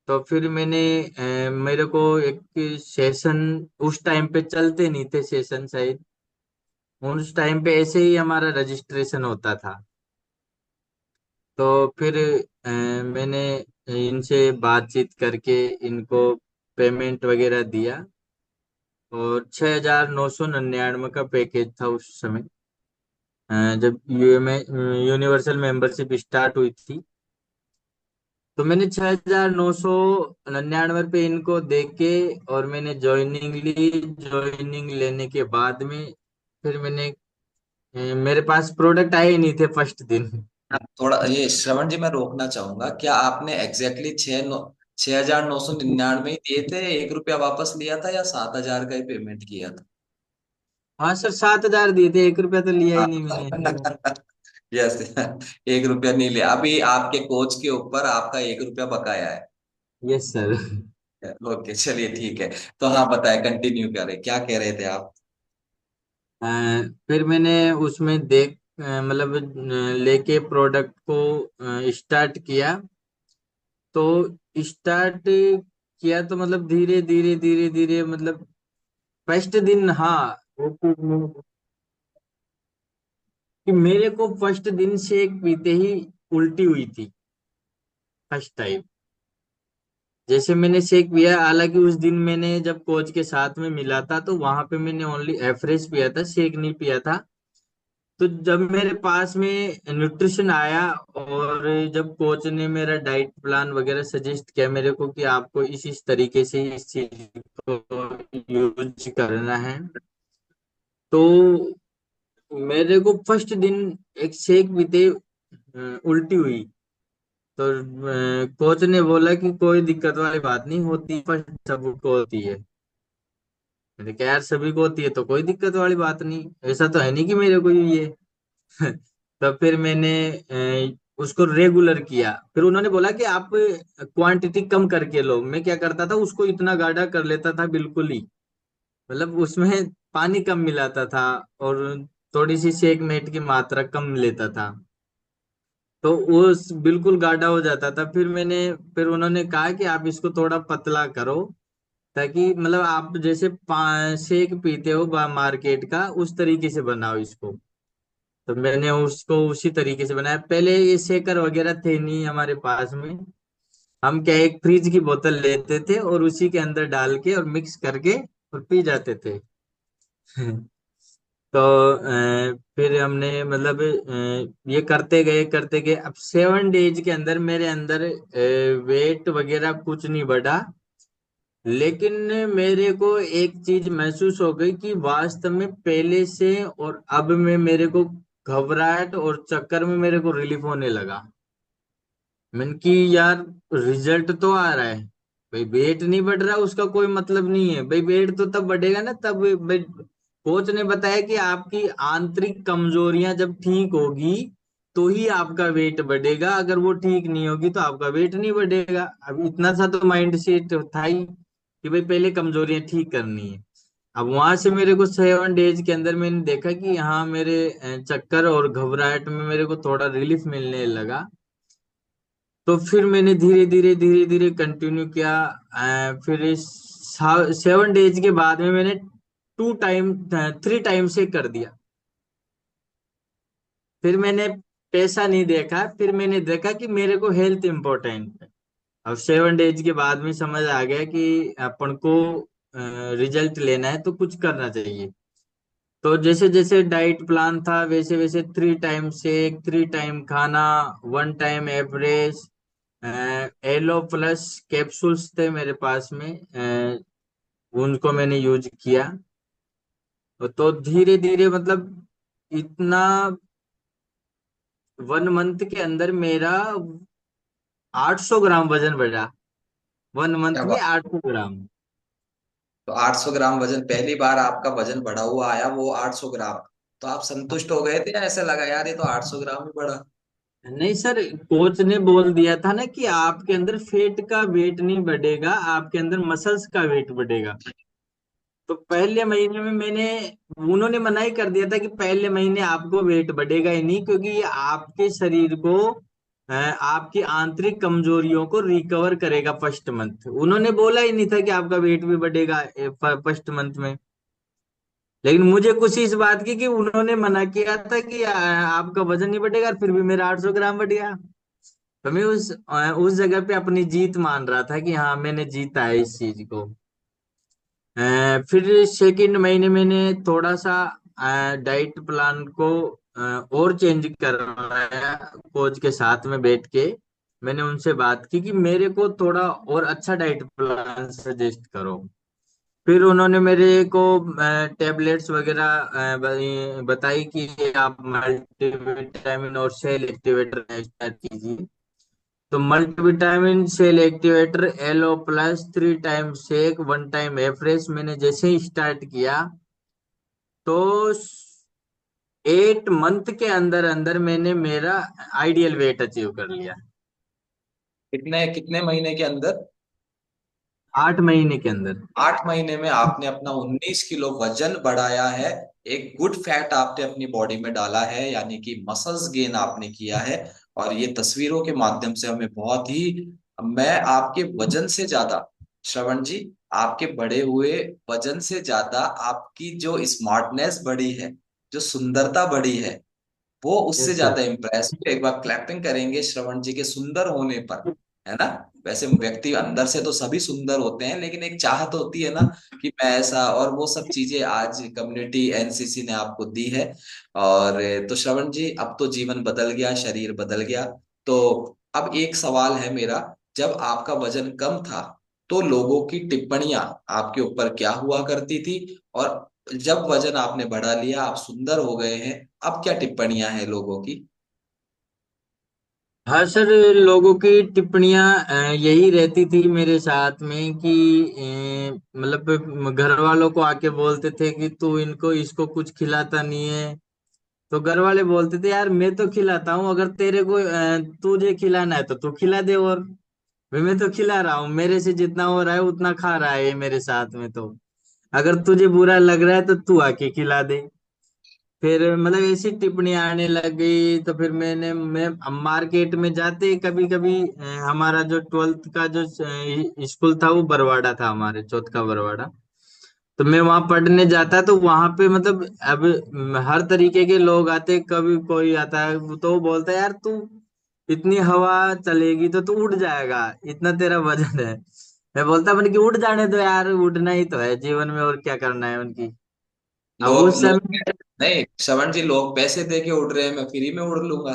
तो फिर मैंने मेरे को एक सेशन, उस टाइम पे चलते नहीं थे सेशन शायद, उस टाइम पे ऐसे ही हमारा रजिस्ट्रेशन होता था। तो फिर मैंने इनसे बातचीत करके इनको पेमेंट वगैरह दिया। और 6,999 का पैकेज था उस समय, जब यूनिवर्सल मेंबरशिप स्टार्ट हुई थी। तो मैंने 6,999 पे इनको देख के और मैंने ज्वाइनिंग ली। ज्वाइनिंग लेने के बाद में फिर मैंने, मेरे पास प्रोडक्ट आए ही नहीं थे फर्स्ट दिन। थोड़ा ये श्रवण जी, मैं रोकना चाहूंगा। क्या आपने एग्जैक्टली 6,999 ही दिए थे, 1 रुपया वापस लिया था, या 7,000 का ही पेमेंट किया था? हाँ सर, 7,000 दिए थे, 1 रुपया तो लिया ही नहीं मैंने। यस। 1 रुपया नहीं लिया। अभी आपके कोच के ऊपर आपका 1 रुपया बकाया है। Yes sir. ओके, चलिए ठीक है। तो हाँ, बताए, कंटिन्यू करें, क्या कह रहे थे आप? अ, फिर मैंने उसमें मतलब लेके प्रोडक्ट को स्टार्ट किया। तो स्टार्ट किया तो मतलब धीरे धीरे धीरे धीरे, मतलब फर्स्ट दिन, हाँ, वो चीज़ कि मेरे को फर्स्ट दिन से एक पीते ही उल्टी हुई थी फर्स्ट टाइम। जैसे मैंने शेक पिया, हालांकि उस दिन मैंने जब कोच के साथ में मिला था तो वहां पे मैंने ओनली एवरेज पिया था, शेक नहीं पिया था। तो जब मेरे पास में न्यूट्रिशन आया और जब कोच ने मेरा डाइट प्लान वगैरह सजेस्ट किया मेरे को कि आपको इस तरीके से इस चीज को यूज करना है, तो मेरे को फर्स्ट दिन एक शेक पीते उल्टी हुई। तो कोच ने बोला कि कोई दिक्कत वाली बात नहीं होती, फर्स्ट सबको होती है। मैंने कहा यार सभी को होती है तो कोई दिक्कत वाली बात नहीं, ऐसा तो है नहीं कि मेरे को ही ये। तो फिर मैंने उसको रेगुलर किया। फिर उन्होंने बोला कि आप क्वांटिटी कम करके लो। मैं क्या करता था, उसको इतना गाढ़ा कर लेता था बिल्कुल ही, मतलब उसमें पानी कम मिलाता था और थोड़ी सी शेक मेट की मात्रा कम लेता था। तो वो बिल्कुल गाढ़ा हो जाता था। फिर उन्होंने कहा कि आप इसको थोड़ा पतला करो, ताकि मतलब आप जैसे शेक पीते हो मार्केट का उस तरीके से बनाओ इसको। तो मैंने उसको उसी तरीके से बनाया। पहले ये शेकर वगैरह थे नहीं हमारे पास में। हम क्या, एक फ्रिज की बोतल लेते थे और उसी के अंदर डाल के और मिक्स करके और पी जाते थे। तो फिर हमने मतलब ये करते गए। अब 7 डेज के अंदर मेरे अंदर वेट वगैरह कुछ नहीं बढ़ा। लेकिन मेरे को एक चीज महसूस हो गई कि वास्तव में पहले से और अब में मेरे को घबराहट और चक्कर में मेरे को रिलीफ होने लगा। मैंने कि यार रिजल्ट तो आ रहा है, भाई वेट नहीं बढ़ रहा उसका कोई मतलब नहीं है। भाई वेट तो तब बढ़ेगा ना, तब भाई कोच ने बताया कि आपकी आंतरिक कमजोरियां जब ठीक होगी तो ही आपका वेट बढ़ेगा, अगर वो ठीक नहीं होगी तो आपका वेट नहीं बढ़ेगा। अब इतना सा तो माइंड सेट था ही कि भाई पहले कमजोरियां ठीक करनी है। अब वहां से मेरे को 7 डेज के अंदर मैंने देखा कि हाँ मेरे चक्कर और घबराहट में मेरे को थोड़ा रिलीफ मिलने लगा। तो फिर मैंने धीरे धीरे कंटिन्यू किया। फिर 7 डेज के बाद में मैंने 3 टाइम से कर दिया। फिर मैंने पैसा नहीं देखा, फिर मैंने देखा कि मेरे को हेल्थ इम्पोर्टेंट है। अब 7 डेज के बाद में समझ आ गया कि अपन को रिजल्ट लेना है तो कुछ करना चाहिए। तो जैसे जैसे डाइट प्लान था, वैसे वैसे 3 टाइम शेक, 3 टाइम खाना, 1 time average, aloe plus capsules थे मेरे पास में, उनको मैंने यूज किया। तो धीरे धीरे मतलब इतना 1 मंथ के अंदर मेरा 800 ग्राम वजन बढ़ा। वन क्या मंथ में बात। 800 ग्राम। तो 800 ग्राम वजन पहली बार आपका वजन बढ़ा हुआ आया, वो 800 ग्राम। तो आप संतुष्ट हो गए थे या ऐसे लगा यार ये तो 800 ग्राम ही बढ़ा? नहीं सर, कोच ने बोल दिया था ना कि आपके अंदर फेट का वेट नहीं बढ़ेगा, आपके अंदर मसल्स का वेट बढ़ेगा। तो पहले महीने में मैंने, उन्होंने मना ही कर दिया था कि पहले महीने आपको वेट बढ़ेगा ही नहीं, क्योंकि ये आपके शरीर को आपकी आंतरिक कमजोरियों को रिकवर करेगा फर्स्ट मंथ। उन्होंने बोला ही नहीं था कि आपका वेट भी बढ़ेगा फर्स्ट मंथ में। लेकिन मुझे खुशी इस बात की कि उन्होंने मना किया था कि आपका वजन नहीं बढ़ेगा, और फिर भी मेरा 800 ग्राम बढ़ गया। तो मैं उस जगह पे अपनी जीत मान रहा था कि हाँ मैंने जीता है इस चीज को। फिर सेकंड महीने मैंने थोड़ा सा डाइट प्लान को और चेंज करवाया कोच के साथ में बैठ के। मैंने उनसे बात की कि मेरे को थोड़ा और अच्छा डाइट प्लान सजेस्ट करो। फिर उन्होंने मेरे को टेबलेट्स वगैरह बताई कि आप मल्टीविटामिन और सेल एक्टिवेटर स्टार्ट कीजिए। तो multivitamin cell activator, aloe plus, 3 time shake, 1 time afresh मैंने जैसे ही स्टार्ट किया, तो 8 मंथ के अंदर अंदर मैंने मेरा आइडियल वेट अचीव कर लिया। कितने कितने महीने के अंदर? 8 महीने के अंदर। 8 महीने में आपने अपना 19 किलो वजन बढ़ाया है। एक गुड फैट आपने अपनी बॉडी में डाला है, यानी कि मसल्स गेन आपने किया है। और ये तस्वीरों के माध्यम से हमें बहुत ही, मैं आपके वजन से ज्यादा, श्रवण जी, आपके बढ़े हुए वजन से ज्यादा आपकी जो स्मार्टनेस बढ़ी है, जो सुंदरता बढ़ी है, वो उससे यस सर। ज्यादा इम्प्रेस। एक बार क्लैपिंग करेंगे श्रवण जी के सुंदर होने पर, है ना? वैसे व्यक्ति अंदर से तो सभी सुंदर होते हैं, लेकिन एक चाहत होती है ना कि मैं ऐसा, और वो सब चीजें आज कम्युनिटी एनसीसी ने आपको दी है। और तो श्रवण जी, अब तो जीवन बदल गया, शरीर बदल गया। तो अब एक सवाल है मेरा, जब आपका वजन कम था तो लोगों की टिप्पणियां आपके ऊपर क्या हुआ करती थी? और जब वजन आपने बढ़ा लिया, आप सुंदर हो गए हैं, अब क्या टिप्पणियां हैं लोगों की? हाँ सर, लोगों की टिप्पणियां यही रहती थी मेरे साथ में कि मतलब घर वालों को आके बोलते थे कि तू इनको इसको कुछ खिलाता नहीं है। तो घर वाले बोलते थे यार मैं तो खिलाता हूँ, अगर तेरे को तुझे खिलाना है तो तू खिला दे। और भाई मैं तो खिला रहा हूँ, मेरे से जितना हो रहा है उतना खा रहा है ये मेरे साथ में। तो अगर तुझे बुरा लग रहा है तो तू आके खिला दे। फिर मतलब ऐसी टिप्पणी आने लग गई। तो फिर मैं मार्केट में जाते कभी कभी, हमारा जो 12th का जो स्कूल था वो बरवाड़ा था, हमारे चौथ का बरवाड़ा। तो मैं वहां पढ़ने जाता तो वहां पे मतलब अब हर तरीके के लोग आते, कभी कोई आता है तो वो बोलता है यार तू इतनी हवा चलेगी तो तू उड़ जाएगा, इतना तेरा वजन है। मैं बोलता मैंने कि उड़ जाने दो यार, उड़ना ही तो है जीवन में, और क्या करना है उनकी। अब लोग उस लोग समय नहीं श्रवण जी, लोग पैसे दे के उड़ रहे हैं, मैं फ्री में उड़ लूंगा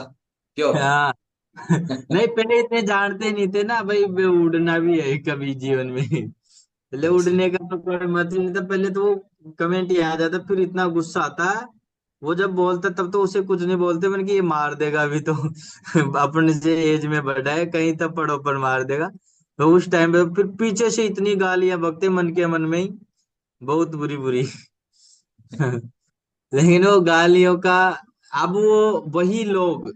क्यों? हाँ। नहीं पहले इतने जानते नहीं थे ना भाई, वे उड़ना भी है कभी जीवन में। पहले अच्छा। उड़ने का तो कोई मतलब नहीं था, पहले तो वो कमेंट ही आ जाता, फिर इतना गुस्सा आता। वो जब बोलता तब तो उसे कुछ नहीं बोलते, मैंने कि ये मार देगा अभी तो। अपने से एज में बड़ा है, कहीं तक पड़ो पर मार देगा। तो उस टाइम पे फिर पीछे से इतनी गालियां बकते मन के मन में ही, बहुत बुरी बुरी। लेकिन वो गालियों का, अब वो वही लोग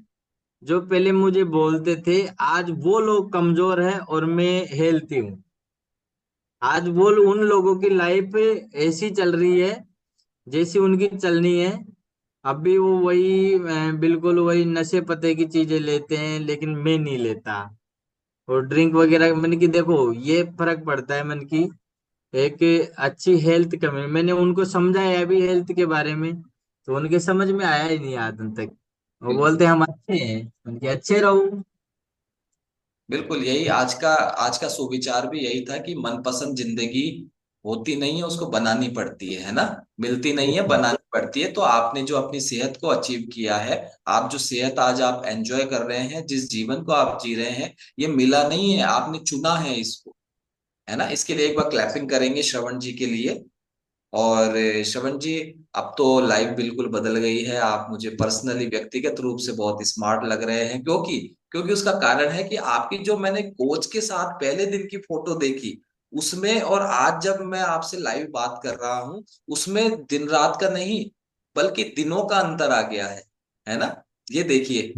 जो पहले मुझे बोलते थे, आज वो लोग कमजोर है और मैं हेल्थी हूँ। आज वो उन लोगों की लाइफ ऐसी चल रही है जैसी उनकी चलनी है। अब भी वो वही बिल्कुल वही नशे पते की चीजें लेते हैं, लेकिन मैं नहीं लेता। और ड्रिंक वगैरह, मैंने कि देखो ये फर्क पड़ता है मन की एक अच्छी हेल्थ कमी। मैंने उनको समझाया भी हेल्थ के बारे में, तो उनके समझ में आया ही नहीं आज तक। वो बिल्कुल बोलते हम अच्छे हैं, उनके अच्छे रहो। बिल्कुल, यही आज का सुविचार भी यही था कि मनपसंद जिंदगी होती नहीं है, उसको बनानी पड़ती है ना। मिलती नहीं है, बनानी पड़ती है। तो आपने जो अपनी सेहत को अचीव किया है, आप जो सेहत आज आप एंजॉय कर रहे हैं, जिस जीवन को आप जी रहे हैं, ये मिला नहीं है, आपने चुना है इसको, है ना। इसके लिए एक बार क्लैपिंग करेंगे श्रवण जी के लिए। और श्रवण जी, अब तो लाइफ बिल्कुल बदल गई है, आप मुझे पर्सनली व्यक्तिगत रूप से बहुत स्मार्ट लग रहे हैं, क्योंकि क्योंकि उसका कारण है कि आपकी जो मैंने कोच के साथ पहले दिन की फोटो देखी, उसमें और आज जब मैं आपसे लाइव बात कर रहा हूं, उसमें दिन रात का नहीं बल्कि दिनों का अंतर आ गया है ना। ये देखिए,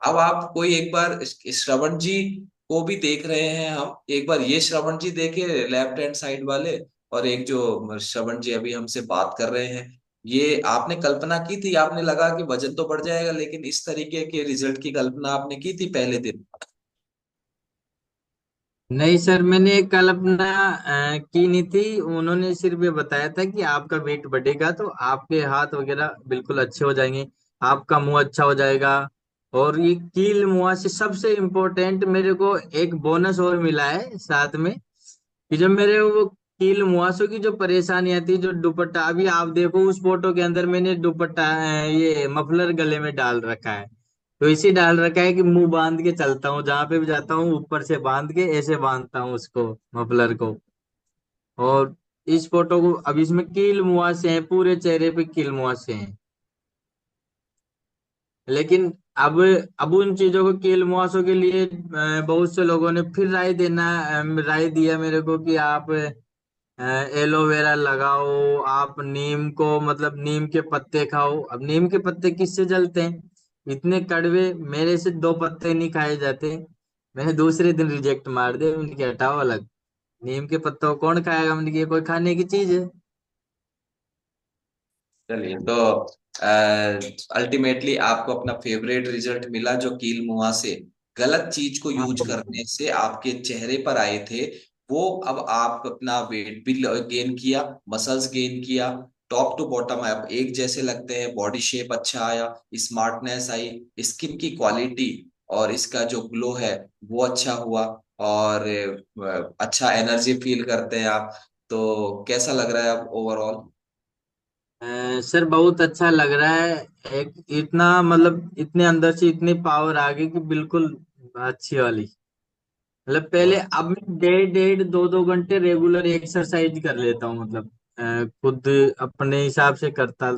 अब आप कोई एक बार श्रवण जी को भी देख रहे हैं हम, एक बार ये श्रवण जी देखे लेफ्ट हैंड साइड वाले, और एक जो श्रवण जी अभी हमसे बात कर रहे हैं, ये आपने कल्पना की थी, आपने लगा कि वजन तो बढ़ जाएगा, लेकिन इस तरीके के रिजल्ट की कल्पना आपने की थी पहले दिन? नहीं सर, मैंने कल्पना की नहीं थी। उन्होंने सिर्फ ये बताया था कि आपका वेट बढ़ेगा तो आपके हाथ वगैरह बिल्कुल अच्छे हो जाएंगे, आपका मुंह अच्छा हो जाएगा। और ये कील मुंह से सबसे इम्पोर्टेंट मेरे को एक बोनस और मिला है साथ में, कि जो मेरे वो कील मुहासों की जो परेशानी आती, जो दुपट्टा अभी आप देखो उस फोटो के अंदर मैंने दुपट्टा ये मफलर गले में डाल रखा है। तो इसी डाल रखा है कि मुंह बांध के चलता हूँ, जहां पे भी जाता हूँ ऊपर से बांध के ऐसे बांधता हूँ उसको, मफलर को। और इस फोटो को अब इसमें कील मुहासे हैं, पूरे चेहरे पे कील मुहासे हैं। लेकिन अब अब उन चीजों को, कील मुहासों के लिए बहुत से लोगों ने फिर राय दिया मेरे को कि आप एलोवेरा लगाओ, आप नीम को मतलब नीम के पत्ते खाओ। अब नीम के पत्ते किससे जलते हैं इतने कड़वे, मेरे से दो पत्ते नहीं खाए जाते। मैंने दूसरे दिन रिजेक्ट मार दिया, मैंने कहा हटाओ अलग, नीम के पत्तों को कौन खाएगा, मैंने कहा ये कोई खाने की चीज है। चलिए, तो अल्टीमेटली आपको अपना फेवरेट रिजल्ट मिला, जो कील मुंहा से गलत चीज को हाँ यूज बिल्कुल। करने से आपके चेहरे पर आए थे, वो अब आप अपना वेट भी गेन किया, मसल्स गेन किया, टॉप टू बॉटम आप एक जैसे लगते हैं, बॉडी शेप अच्छा आया, स्मार्टनेस आई, स्किन की क्वालिटी और इसका जो ग्लो है वो अच्छा हुआ, और अच्छा एनर्जी फील करते हैं आप। तो कैसा लग रहा है अब ओवरऑल? सर बहुत अच्छा लग रहा है। एक इतना मतलब इतने अंदर से इतनी पावर आ गई कि बिल्कुल अच्छी वाली। मतलब पहले, बहुत अब मैं डेढ़ डेढ़ दो दो घंटे रेगुलर एक्सरसाइज कर लेता हूँ। मतलब खुद अपने हिसाब से करता।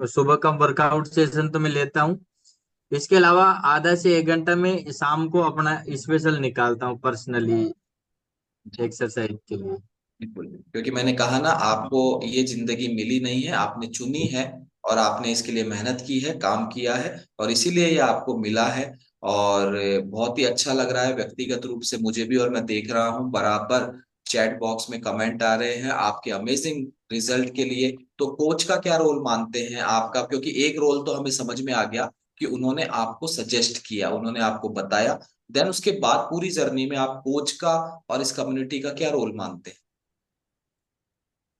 सुबह का वर्कआउट सेशन तो मैं लेता हूँ, इसके अलावा आधा से एक घंटा में शाम को अपना स्पेशल निकालता हूँ पर्सनली एक्सरसाइज के लिए। बिल्कुल, क्योंकि मैंने कहा ना, आपको ये जिंदगी मिली नहीं है, आपने चुनी है, और आपने इसके लिए मेहनत की है, काम किया है, और इसीलिए ये आपको मिला है। और बहुत ही अच्छा लग रहा है व्यक्तिगत रूप से मुझे भी, और मैं देख रहा हूँ बराबर चैट बॉक्स में कमेंट आ रहे हैं आपके अमेजिंग रिजल्ट के लिए। तो कोच का क्या रोल मानते हैं आपका? क्योंकि एक रोल तो हमें समझ में आ गया कि उन्होंने आपको सजेस्ट किया, उन्होंने आपको बताया, देन उसके बाद पूरी जर्नी में आप कोच का और इस कम्युनिटी का क्या रोल मानते हैं?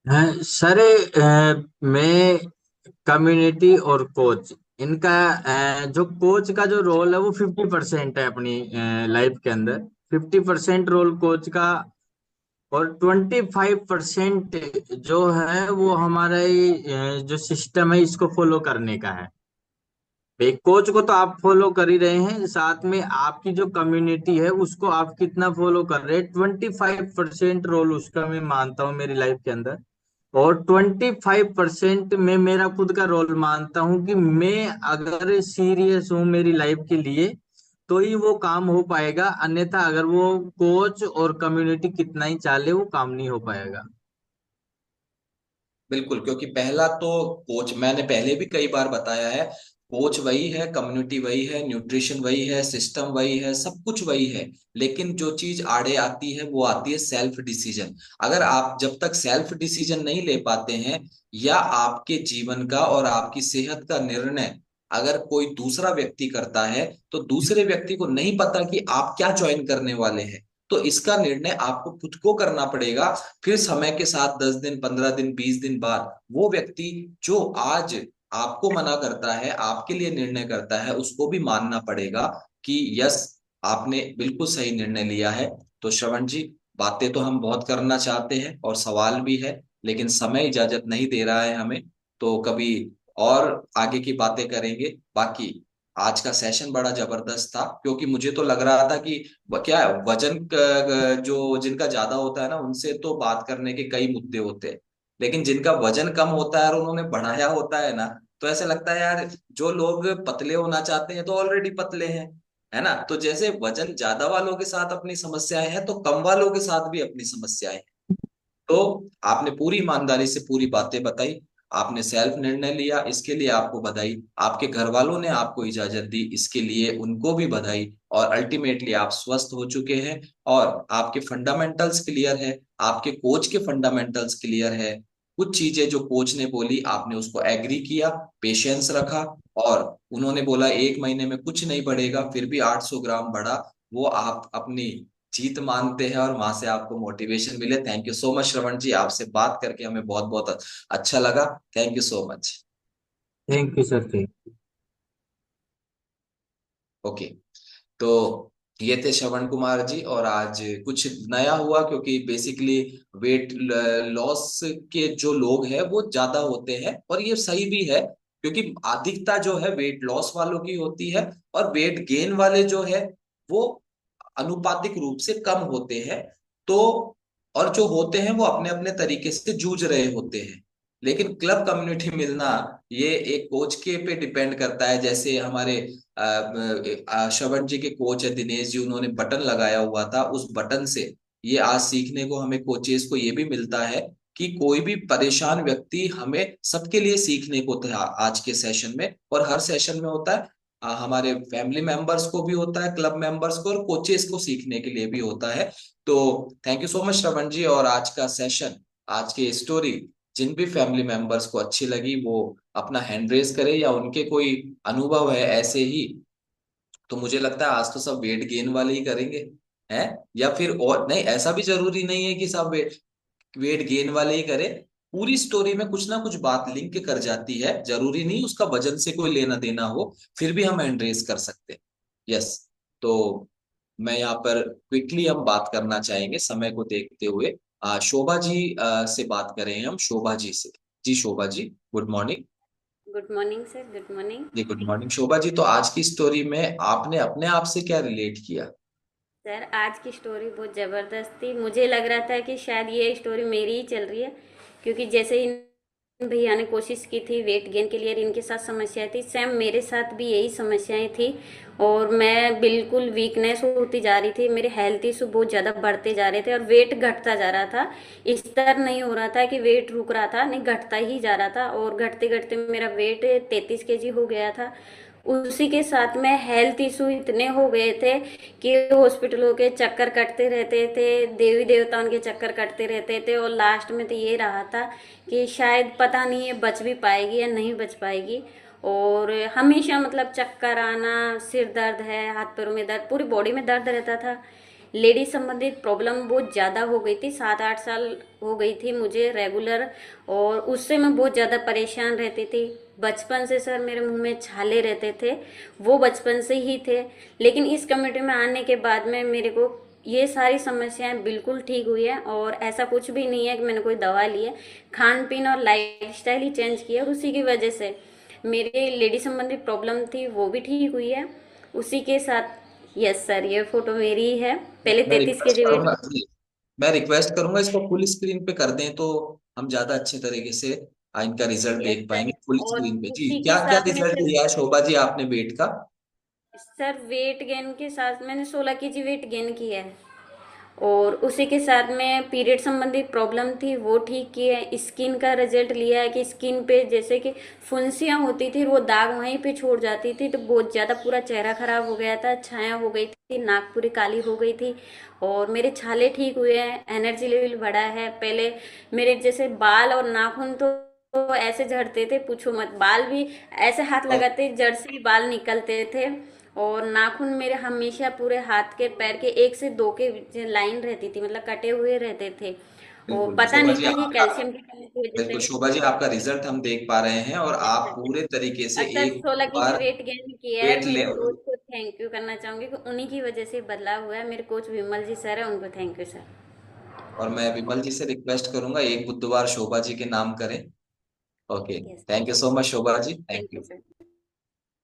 हाँ सर, मैं कम्युनिटी और कोच इनका जो कोच का जो रोल है वो 50% है अपनी लाइफ के अंदर। 50% रोल कोच का, और 25% जो है वो हमारा ये जो सिस्टम है इसको फॉलो करने का है। एक कोच को तो आप फॉलो कर ही रहे हैं, साथ में आपकी जो कम्युनिटी है उसको आप कितना फॉलो कर रहे हैं। 25% रोल उसका मैं मानता हूँ मेरी लाइफ के अंदर। और 25% में मेरा खुद का रोल मानता हूँ कि मैं अगर सीरियस हूँ मेरी लाइफ के लिए तो ही वो काम हो पाएगा, अन्यथा अगर वो कोच और कम्युनिटी कितना ही चाले वो काम नहीं हो पाएगा। बिल्कुल, क्योंकि पहला तो कोच, मैंने पहले भी कई बार बताया है, कोच वही है, कम्युनिटी वही है, न्यूट्रिशन वही है, सिस्टम वही है, सब कुछ वही है। लेकिन जो चीज आड़े आती है वो आती है सेल्फ डिसीजन। अगर आप जब तक सेल्फ डिसीजन नहीं ले पाते हैं, या आपके जीवन का और आपकी सेहत का निर्णय अगर कोई दूसरा व्यक्ति करता है तो दूसरे व्यक्ति को नहीं पता कि आप क्या ज्वाइन करने वाले हैं। तो इसका निर्णय आपको खुद को करना पड़ेगा। फिर समय के साथ 10 दिन, 15 दिन, 20 दिन बाद वो व्यक्ति जो आज आपको मना करता है, आपके लिए निर्णय करता है, उसको भी मानना पड़ेगा कि यस, आपने बिल्कुल सही निर्णय लिया है। तो श्रवण जी, बातें तो हम बहुत करना चाहते हैं और सवाल भी है, लेकिन समय इजाजत नहीं दे रहा है हमें। तो कभी और आगे की बातें करेंगे। बाकी आज का सेशन बड़ा जबरदस्त था, क्योंकि मुझे तो लग रहा था कि क्या है, वजन जो जिनका ज्यादा होता है ना, उनसे तो बात करने के कई मुद्दे होते हैं। लेकिन जिनका वजन कम होता है और उन्होंने बढ़ाया होता है ना, तो ऐसे लगता है यार, जो लोग पतले होना चाहते हैं तो ऑलरेडी पतले हैं, है ना। तो जैसे वजन ज्यादा वालों के साथ अपनी समस्याएं हैं, तो कम वालों के साथ भी अपनी समस्याएं हैं। तो आपने पूरी ईमानदारी से पूरी बातें बताई, आपने सेल्फ निर्णय लिया, इसके लिए आपको बधाई। आपके घर वालों ने आपको इजाजत दी, इसके लिए उनको भी बधाई। और अल्टीमेटली आप स्वस्थ हो चुके हैं, और आपके फंडामेंटल्स क्लियर है, आपके कोच के फंडामेंटल्स क्लियर है। कुछ चीजें जो कोच ने बोली, आपने उसको एग्री किया, पेशेंस रखा, और उन्होंने बोला 1 महीने में कुछ नहीं बढ़ेगा, फिर भी 800 ग्राम बढ़ा। वो आप अपनी जीत मानते हैं और वहां से आपको मोटिवेशन मिले। थैंक यू सो मच श्रवण जी, आपसे बात करके हमें बहुत बहुत अच्छा लगा। Thank you so much. Thank you sir. Thank okay. तो ये थे श्रवण कुमार जी, और आज कुछ नया हुआ, क्योंकि बेसिकली वेट लॉस के जो लोग हैं वो ज्यादा होते हैं, और ये सही भी है, क्योंकि अधिकता जो है वेट लॉस वालों की होती है, और वेट गेन वाले जो है वो अनुपातिक रूप से कम होते हैं। तो और जो होते हैं वो अपने अपने तरीके से जूझ रहे होते हैं। लेकिन क्लब कम्युनिटी मिलना, ये एक कोच के पे डिपेंड करता है। जैसे हमारे श्रवण जी के कोच है दिनेश जी, उन्होंने बटन लगाया हुआ था, उस बटन से ये आज सीखने को हमें कोचेस को ये भी मिलता है कि कोई भी परेशान व्यक्ति, हमें सबके लिए सीखने को था आज के सेशन में, और हर सेशन में होता है। हमारे फैमिली मेंबर्स को भी होता है, क्लब मेंबर्स को, और कोचेस को सीखने के लिए भी होता है। तो थैंक यू सो मच श्रवण जी। और आज का सेशन, आज की स्टोरी, जिन भी फैमिली मेंबर्स को अच्छी लगी वो अपना हैंड रेज करे, या उनके कोई अनुभव है ऐसे ही, तो मुझे लगता है आज तो सब वेट गेन वाले ही करेंगे, हैं। या फिर और नहीं, ऐसा भी जरूरी नहीं है कि सब वेट वेट गेन वाले ही करें। पूरी स्टोरी में कुछ ना कुछ बात लिंक कर जाती है, जरूरी नहीं उसका वजन से कोई लेना देना हो, फिर भी हम एंड्रेस कर सकते हैं। यस। तो मैं यहाँ पर क्विकली हम बात करना चाहेंगे समय को देखते हुए। शोभा जी से बात करें हम, शोभा जी से। जी Shobha ji, good morning. Good morning sir, good morning. जी गुड मॉर्निंग शोभा जी। तो आज की स्टोरी में आपने अपने आप से क्या रिलेट किया? सर आज की स्टोरी बहुत ज़बरदस्त थी। मुझे लग रहा था कि शायद ये स्टोरी मेरी ही चल रही है, क्योंकि जैसे इन भैया ने कोशिश की थी वेट गेन के लिए और इनके साथ समस्याएं थी, सेम मेरे साथ भी यही समस्याएं थी। और मैं बिल्कुल वीकनेस होती जा रही थी, मेरे हेल्थ इशू बहुत ज़्यादा बढ़ते जा रहे थे और वेट घटता जा रहा था। इस तरह नहीं हो रहा था कि वेट रुक रहा था, नहीं घटता ही जा रहा था, और घटते घटते मेरा वेट 33 kg हो गया था। उसी के साथ में हेल्थ इशू इतने हो गए थे कि हॉस्पिटलों के चक्कर कटते रहते थे, देवी देवताओं के चक्कर कटते रहते थे, और लास्ट में तो ये रहा था कि शायद पता नहीं ये बच भी पाएगी या नहीं बच पाएगी। और हमेशा मतलब चक्कर आना, सिर दर्द है, हाथ पैरों में दर्द, पूरी बॉडी में दर्द रहता था। लेडीज संबंधित प्रॉब्लम बहुत ज़्यादा हो गई थी, 7-8 साल हो गई थी मुझे रेगुलर, और उससे मैं बहुत ज़्यादा परेशान रहती थी। बचपन से सर मेरे मुंह में छाले रहते थे, वो बचपन से ही थे। लेकिन इस कम्युनिटी में आने के बाद में मेरे को ये सारी समस्याएं बिल्कुल ठीक हुई है, और ऐसा कुछ भी नहीं है कि मैंने कोई दवा ली है। खान पीन और लाइफ स्टाइल ही चेंज किया, और उसी की वजह से मेरी लेडी संबंधी प्रॉब्लम थी वो भी ठीक हुई है उसी के साथ। यस सर, ये फोटो मेरी ही है। पहले मैं 33 kg रिक्वेस्ट वेट। करूंगा जी, मैं रिक्वेस्ट करूंगा इसको फुल स्क्रीन पे कर दें, तो हम ज्यादा अच्छे तरीके से इनका रिजल्ट यस देख सर, पाएंगे फुल और स्क्रीन पे। जी उसी के क्या क्या साथ में रिजल्ट सर, लिया है शोभा जी आपने वेट का? सर वेट गेन के साथ मैंने 16 kg वेट गेन किया है। और उसी के साथ में पीरियड संबंधित प्रॉब्लम थी वो ठीक की है। स्किन का रिजल्ट लिया है कि स्किन पे जैसे कि फुंसियाँ होती थी, वो दाग वहीं पे छोड़ जाती थी, तो बहुत ज़्यादा पूरा चेहरा खराब हो गया था, छाया हो गई थी, नाक पूरी काली हो गई थी। और मेरे छाले ठीक हुए हैं, एनर्जी लेवल बढ़ा है। पहले मेरे जैसे बाल और नाखून तो ऐसे झड़ते थे, पूछो मत। बाल भी ऐसे हाथ और लगाते जड़ से ही बाल निकलते थे। और नाखून मेरे हमेशा पूरे हाथ के पैर के एक से दो के जो लाइन रहती थी, मतलब कटे हुए रहते थे। और बिल्कुल पता शोभा नहीं जी था कि आपका, कैल्शियम की कमी की वजह बिल्कुल से। शोभा जी आपका रिजल्ट हम देख पा रहे हैं और यस आप सर। पूरे तरीके से और सर एक 16 केजी बार वेट गेन किया है। वेट ले। मेरे कोच को थैंक यू करना चाहूंगी कि उन्हीं की वजह से बदलाव हुआ है। मेरे कोच विमल जी सर है, उनको थैंक यू सर। और मैं विमल जी से रिक्वेस्ट करूंगा एक बुधवार शोभा जी के नाम करें। Okay. Yes thank you so much Shobha ji, thank thank you you. Sir.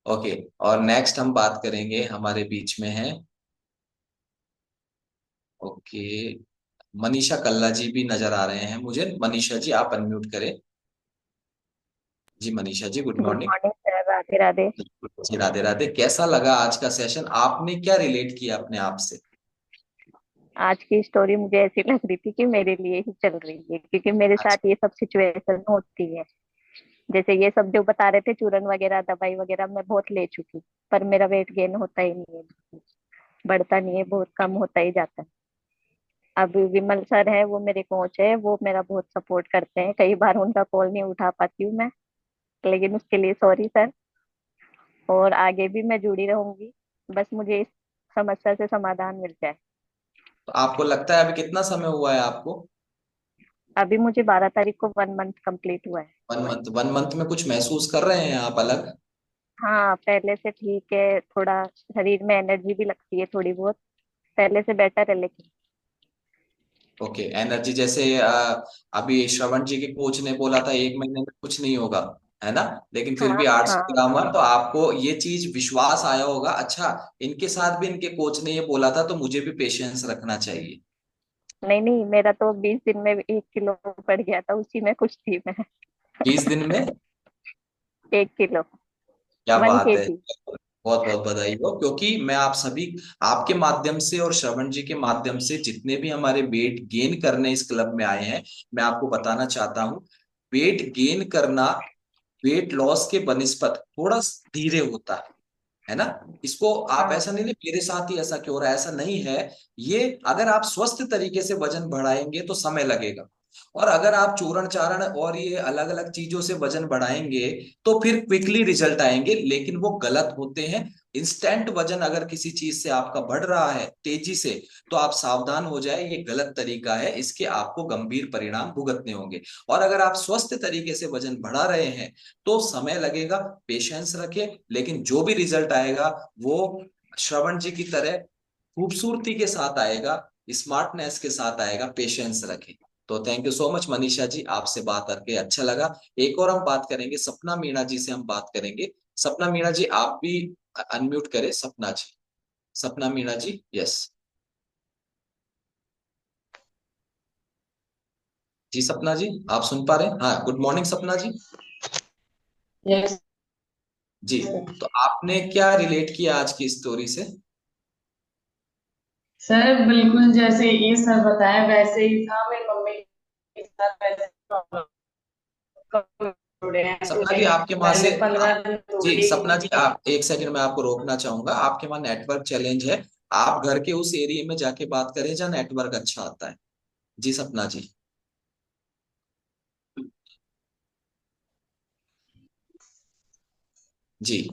Okay. और नेक्स्ट हम बात करेंगे, हमारे बीच में है, ओके, मनीषा कल्ला जी भी नजर आ रहे हैं मुझे। मनीषा जी आप अनम्यूट करें। जी Manisha ji good good morning. Morning sir, Radhe Radhe. जी राधे राधे। कैसा लगा आज का सेशन, आपने क्या रिलेट किया अपने आप से? आज की स्टोरी मुझे ऐसी लग रही थी कि मेरे लिए ही चल रही है, क्योंकि मेरे अच्छा। साथ ये सब सिचुएशन होती है। जैसे ये सब जो बता रहे थे, चूरन वगैरह दवाई वगैरह मैं बहुत ले चुकी, पर मेरा वेट गेन होता ही नहीं है, बढ़ता नहीं है, बहुत कम होता ही जाता है। अब विमल सर है, वो मेरे कोच है, वो मेरा बहुत सपोर्ट करते हैं। कई बार उनका कॉल नहीं उठा पाती हूँ मैं, लेकिन उसके लिए सॉरी सर। और आगे भी मैं जुड़ी रहूंगी, बस मुझे इस समस्या से समाधान मिल जाए। तो आपको लगता है अभी कितना समय हुआ है आपको? अभी मुझे 12 तारीख को 1 मंथ कंप्लीट हुआ है। 1 मंथ, 1 मंथ में कुछ महसूस कर रहे हैं आप अलग? हाँ, पहले से ठीक है, थोड़ा शरीर में एनर्जी भी लगती है थोड़ी बहुत, पहले से बेटर है लेकिन। ओके, एनर्जी जैसे अभी श्रवण जी के कोच ने बोला था 1 महीने में कुछ नहीं होगा, है ना? लेकिन फिर हाँ भी 800 हाँ। ग्राम हुआ, तो आपको ये चीज विश्वास आया होगा। अच्छा, इनके साथ भी इनके कोच ने ये बोला था, तो मुझे भी पेशेंस रखना चाहिए। नहीं नहीं, मेरा तो 20 दिन में 1 किलो बढ़ गया था, उसी में खुश थी मैं। 20 दिन में? 1 किलो, क्या वन बात के है। जी बहुत बहुत बधाई हो, क्योंकि मैं आप सभी, आपके माध्यम से और श्रवण जी के माध्यम से जितने भी हमारे वेट गेन करने इस क्लब में आए हैं, मैं आपको बताना चाहता हूँ, वेट गेन करना वेट लॉस के बनिस्पत थोड़ा धीरे होता है ना? इसको आप हाँ ऐसा नहीं, नहीं मेरे साथ ही ऐसा क्यों हो रहा है, ऐसा नहीं है। ये अगर आप स्वस्थ तरीके से वजन बढ़ाएंगे तो समय लगेगा, और अगर आप चूरण चारण और ये अलग अलग चीजों से वजन बढ़ाएंगे तो फिर क्विकली रिजल्ट आएंगे, लेकिन वो गलत होते हैं। इंस्टेंट वजन अगर किसी चीज से आपका बढ़ रहा है तेजी से, तो आप सावधान हो जाए, ये गलत तरीका है, इसके आपको गंभीर परिणाम भुगतने होंगे। और अगर आप स्वस्थ तरीके से वजन बढ़ा रहे हैं तो समय लगेगा, पेशेंस रखें, लेकिन जो भी रिजल्ट आएगा वो श्रवण जी की तरह खूबसूरती के साथ आएगा, स्मार्टनेस के साथ आएगा। पेशेंस रखें। तो thank you so much Manisha ji, आपसे बात करके अच्छा लगा। एक और हम बात करेंगे, सपना मीणा जी से हम बात करेंगे। सपना मीणा जी आप भी अनम्यूट करें, सपना जी। सपना मीणा जी, यस। जी सपना जी आप सुन पा रहे हैं? हाँ, गुड मॉर्निंग सपना जी। यस जी, तो आपने क्या रिलेट किया आज की स्टोरी से? सर, बिल्कुल जैसे ये सर बताया वैसे ही था। मेरी मम्मी के साथ वैसे प्रॉब्लम जुड़े हैं सपना थोड़े। जी आपके वहां से पहले 15 दिन तो जी ठीक सपना जी, थी। आप एक सेकंड में आपको रोकना चाहूंगा, आपके वहां नेटवर्क चैलेंज है। आप घर के उस एरिया में जाके बात करें जहाँ नेटवर्क अच्छा आता है। जी सपना जी। जी।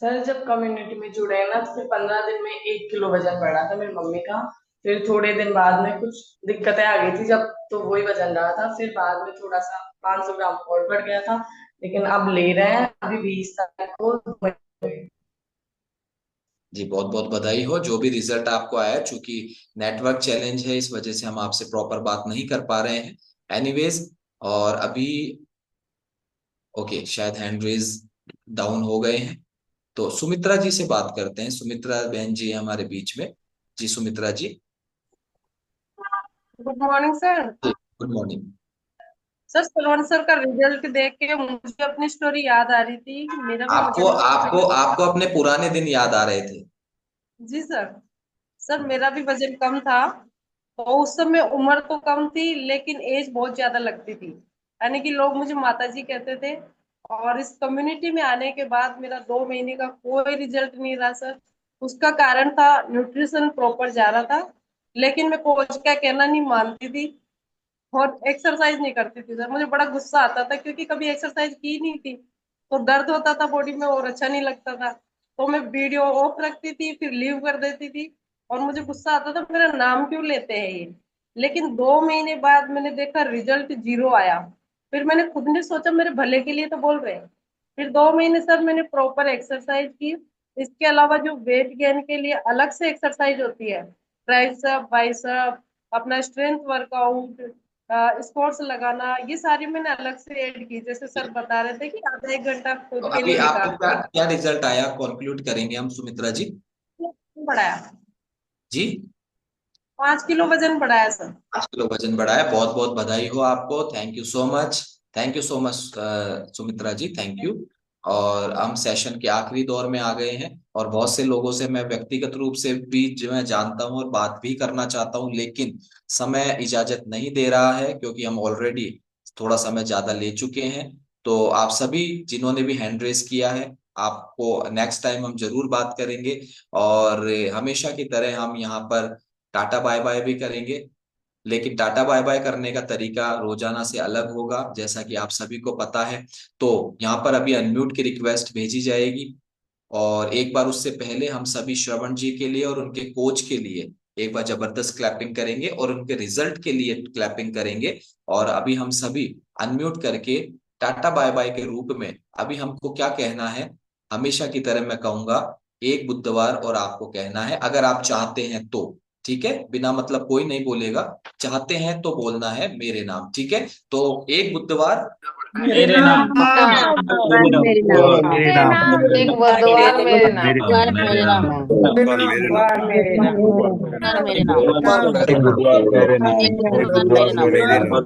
सर, जब कम्युनिटी में जुड़े ना तो फिर 15 दिन में 1 किलो वजन बढ़ा था मेरी मम्मी का। फिर थोड़े दिन बाद में कुछ दिक्कतें आ गई थी, जब तो वही वजन रहा था। फिर बाद में थोड़ा सा 500 ग्राम और बढ़ गया था। लेकिन अब ले रहे हैं, अभी 20 तारीख को। जी बहुत बहुत बधाई हो, जो भी रिजल्ट आपको आया। चूंकि नेटवर्क चैलेंज है, इस वजह से हम आपसे प्रॉपर बात नहीं कर पा रहे हैं। एनीवेज, और अभी ओके, शायद हैंड रेज डाउन हो गए हैं, तो सुमित्रा जी से बात करते हैं। सुमित्रा बहन जी है हमारे बीच में। जी Sumitra ji. Good morning sir. Good morning. Sir, Salman sir का रिजल्ट देख के मुझे अपनी स्टोरी याद आ रही थी कि मेरा भी आपको वजन आपको आपको अपने पुराने दिन याद आ रहे थे? जी सर। सर, मेरा भी वजन कम था। और उस समय उम्र तो कम थी, लेकिन एज बहुत ज्यादा लगती थी। यानी कि लोग मुझे माता जी कहते थे। और इस कम्युनिटी में आने के बाद मेरा 2 महीने का कोई रिजल्ट नहीं रहा सर। उसका कारण था न्यूट्रिशन प्रॉपर जा रहा था। लेकिन मैं कोच का कहना नहीं मानती थी। और एक्सरसाइज नहीं करती थी सर। मुझे बड़ा गुस्सा आता था क्योंकि कभी एक्सरसाइज की नहीं थी, तो दर्द होता था बॉडी में और अच्छा नहीं लगता था। तो मैं वीडियो ऑफ रखती थी, फिर लीव कर देती थी, और मुझे गुस्सा आता था मेरा नाम क्यों लेते हैं ये। लेकिन 2 महीने बाद मैंने देखा रिजल्ट 0 आया। फिर मैंने खुद ने सोचा मेरे भले के लिए तो बोल रहे हैं। फिर 2 महीने सर मैंने प्रॉपर एक्सरसाइज की। इसके अलावा जो वेट गेन के लिए अलग से एक्सरसाइज होती है, ट्राइसेप बाइसेप, अपना स्ट्रेंथ वर्कआउट, स्पोर्ट्स लगाना, ये सारी मैंने अलग से ऐड की। जैसे सर बता रहे थे कि आधा 1 घंटा तो खुद के अभी लिए आपको क्या निकालना। क्या रिजल्ट आया, कंक्लूड करेंगे हम सुमित्रा जी। बढ़ाया, जी। 5 किलो वजन बढ़ाया सर। 5 किलो वजन बढ़ाया, बहुत बहुत बधाई हो आपको। Thank you so much. Thank you so much Sumitra ji, thank you. और हम सेशन के आखिरी दौर में आ गए हैं, और बहुत से लोगों से मैं व्यक्तिगत रूप से भी जो मैं जानता हूं और बात भी करना चाहता हूं, लेकिन समय इजाजत नहीं दे रहा है क्योंकि हम ऑलरेडी थोड़ा समय ज्यादा ले चुके हैं। तो आप सभी जिन्होंने भी हैंड रेस किया है, आपको नेक्स्ट टाइम हम जरूर बात करेंगे। और हमेशा की तरह हम यहाँ पर टाटा बाय बाय भी करेंगे, लेकिन टाटा बाय बाय करने का तरीका रोजाना से अलग होगा, जैसा कि आप सभी को पता है। तो यहाँ पर अभी अनम्यूट की रिक्वेस्ट भेजी जाएगी, और एक बार उससे पहले हम सभी श्रवण जी के लिए और उनके कोच के लिए एक बार जबरदस्त क्लैपिंग करेंगे, और उनके रिजल्ट के लिए क्लैपिंग करेंगे। और अभी हम सभी अनम्यूट करके टाटा बाय बाय के रूप में अभी हमको क्या कहना है, हमेशा की तरह मैं कहूंगा एक बुधवार और आपको कहना है, अगर आप चाहते हैं तो। ठीक है, बिना मतलब कोई नहीं बोलेगा, चाहते हैं तो बोलना है मेरे नाम। ठीक है, तो एक बुधवार मेरे मेरे नाम। नाम। बुधवार मेरे नाम। मेरे नाम। एक बुधवार मेरे नाम। बुधवार मेरे नाम। बुधवार मेरे नाम। बुधवार मेरे नाम। एक बुधवार मेरे नाम। एक एक बुधवार मेरे बुधवार नाम। मेरे नाम।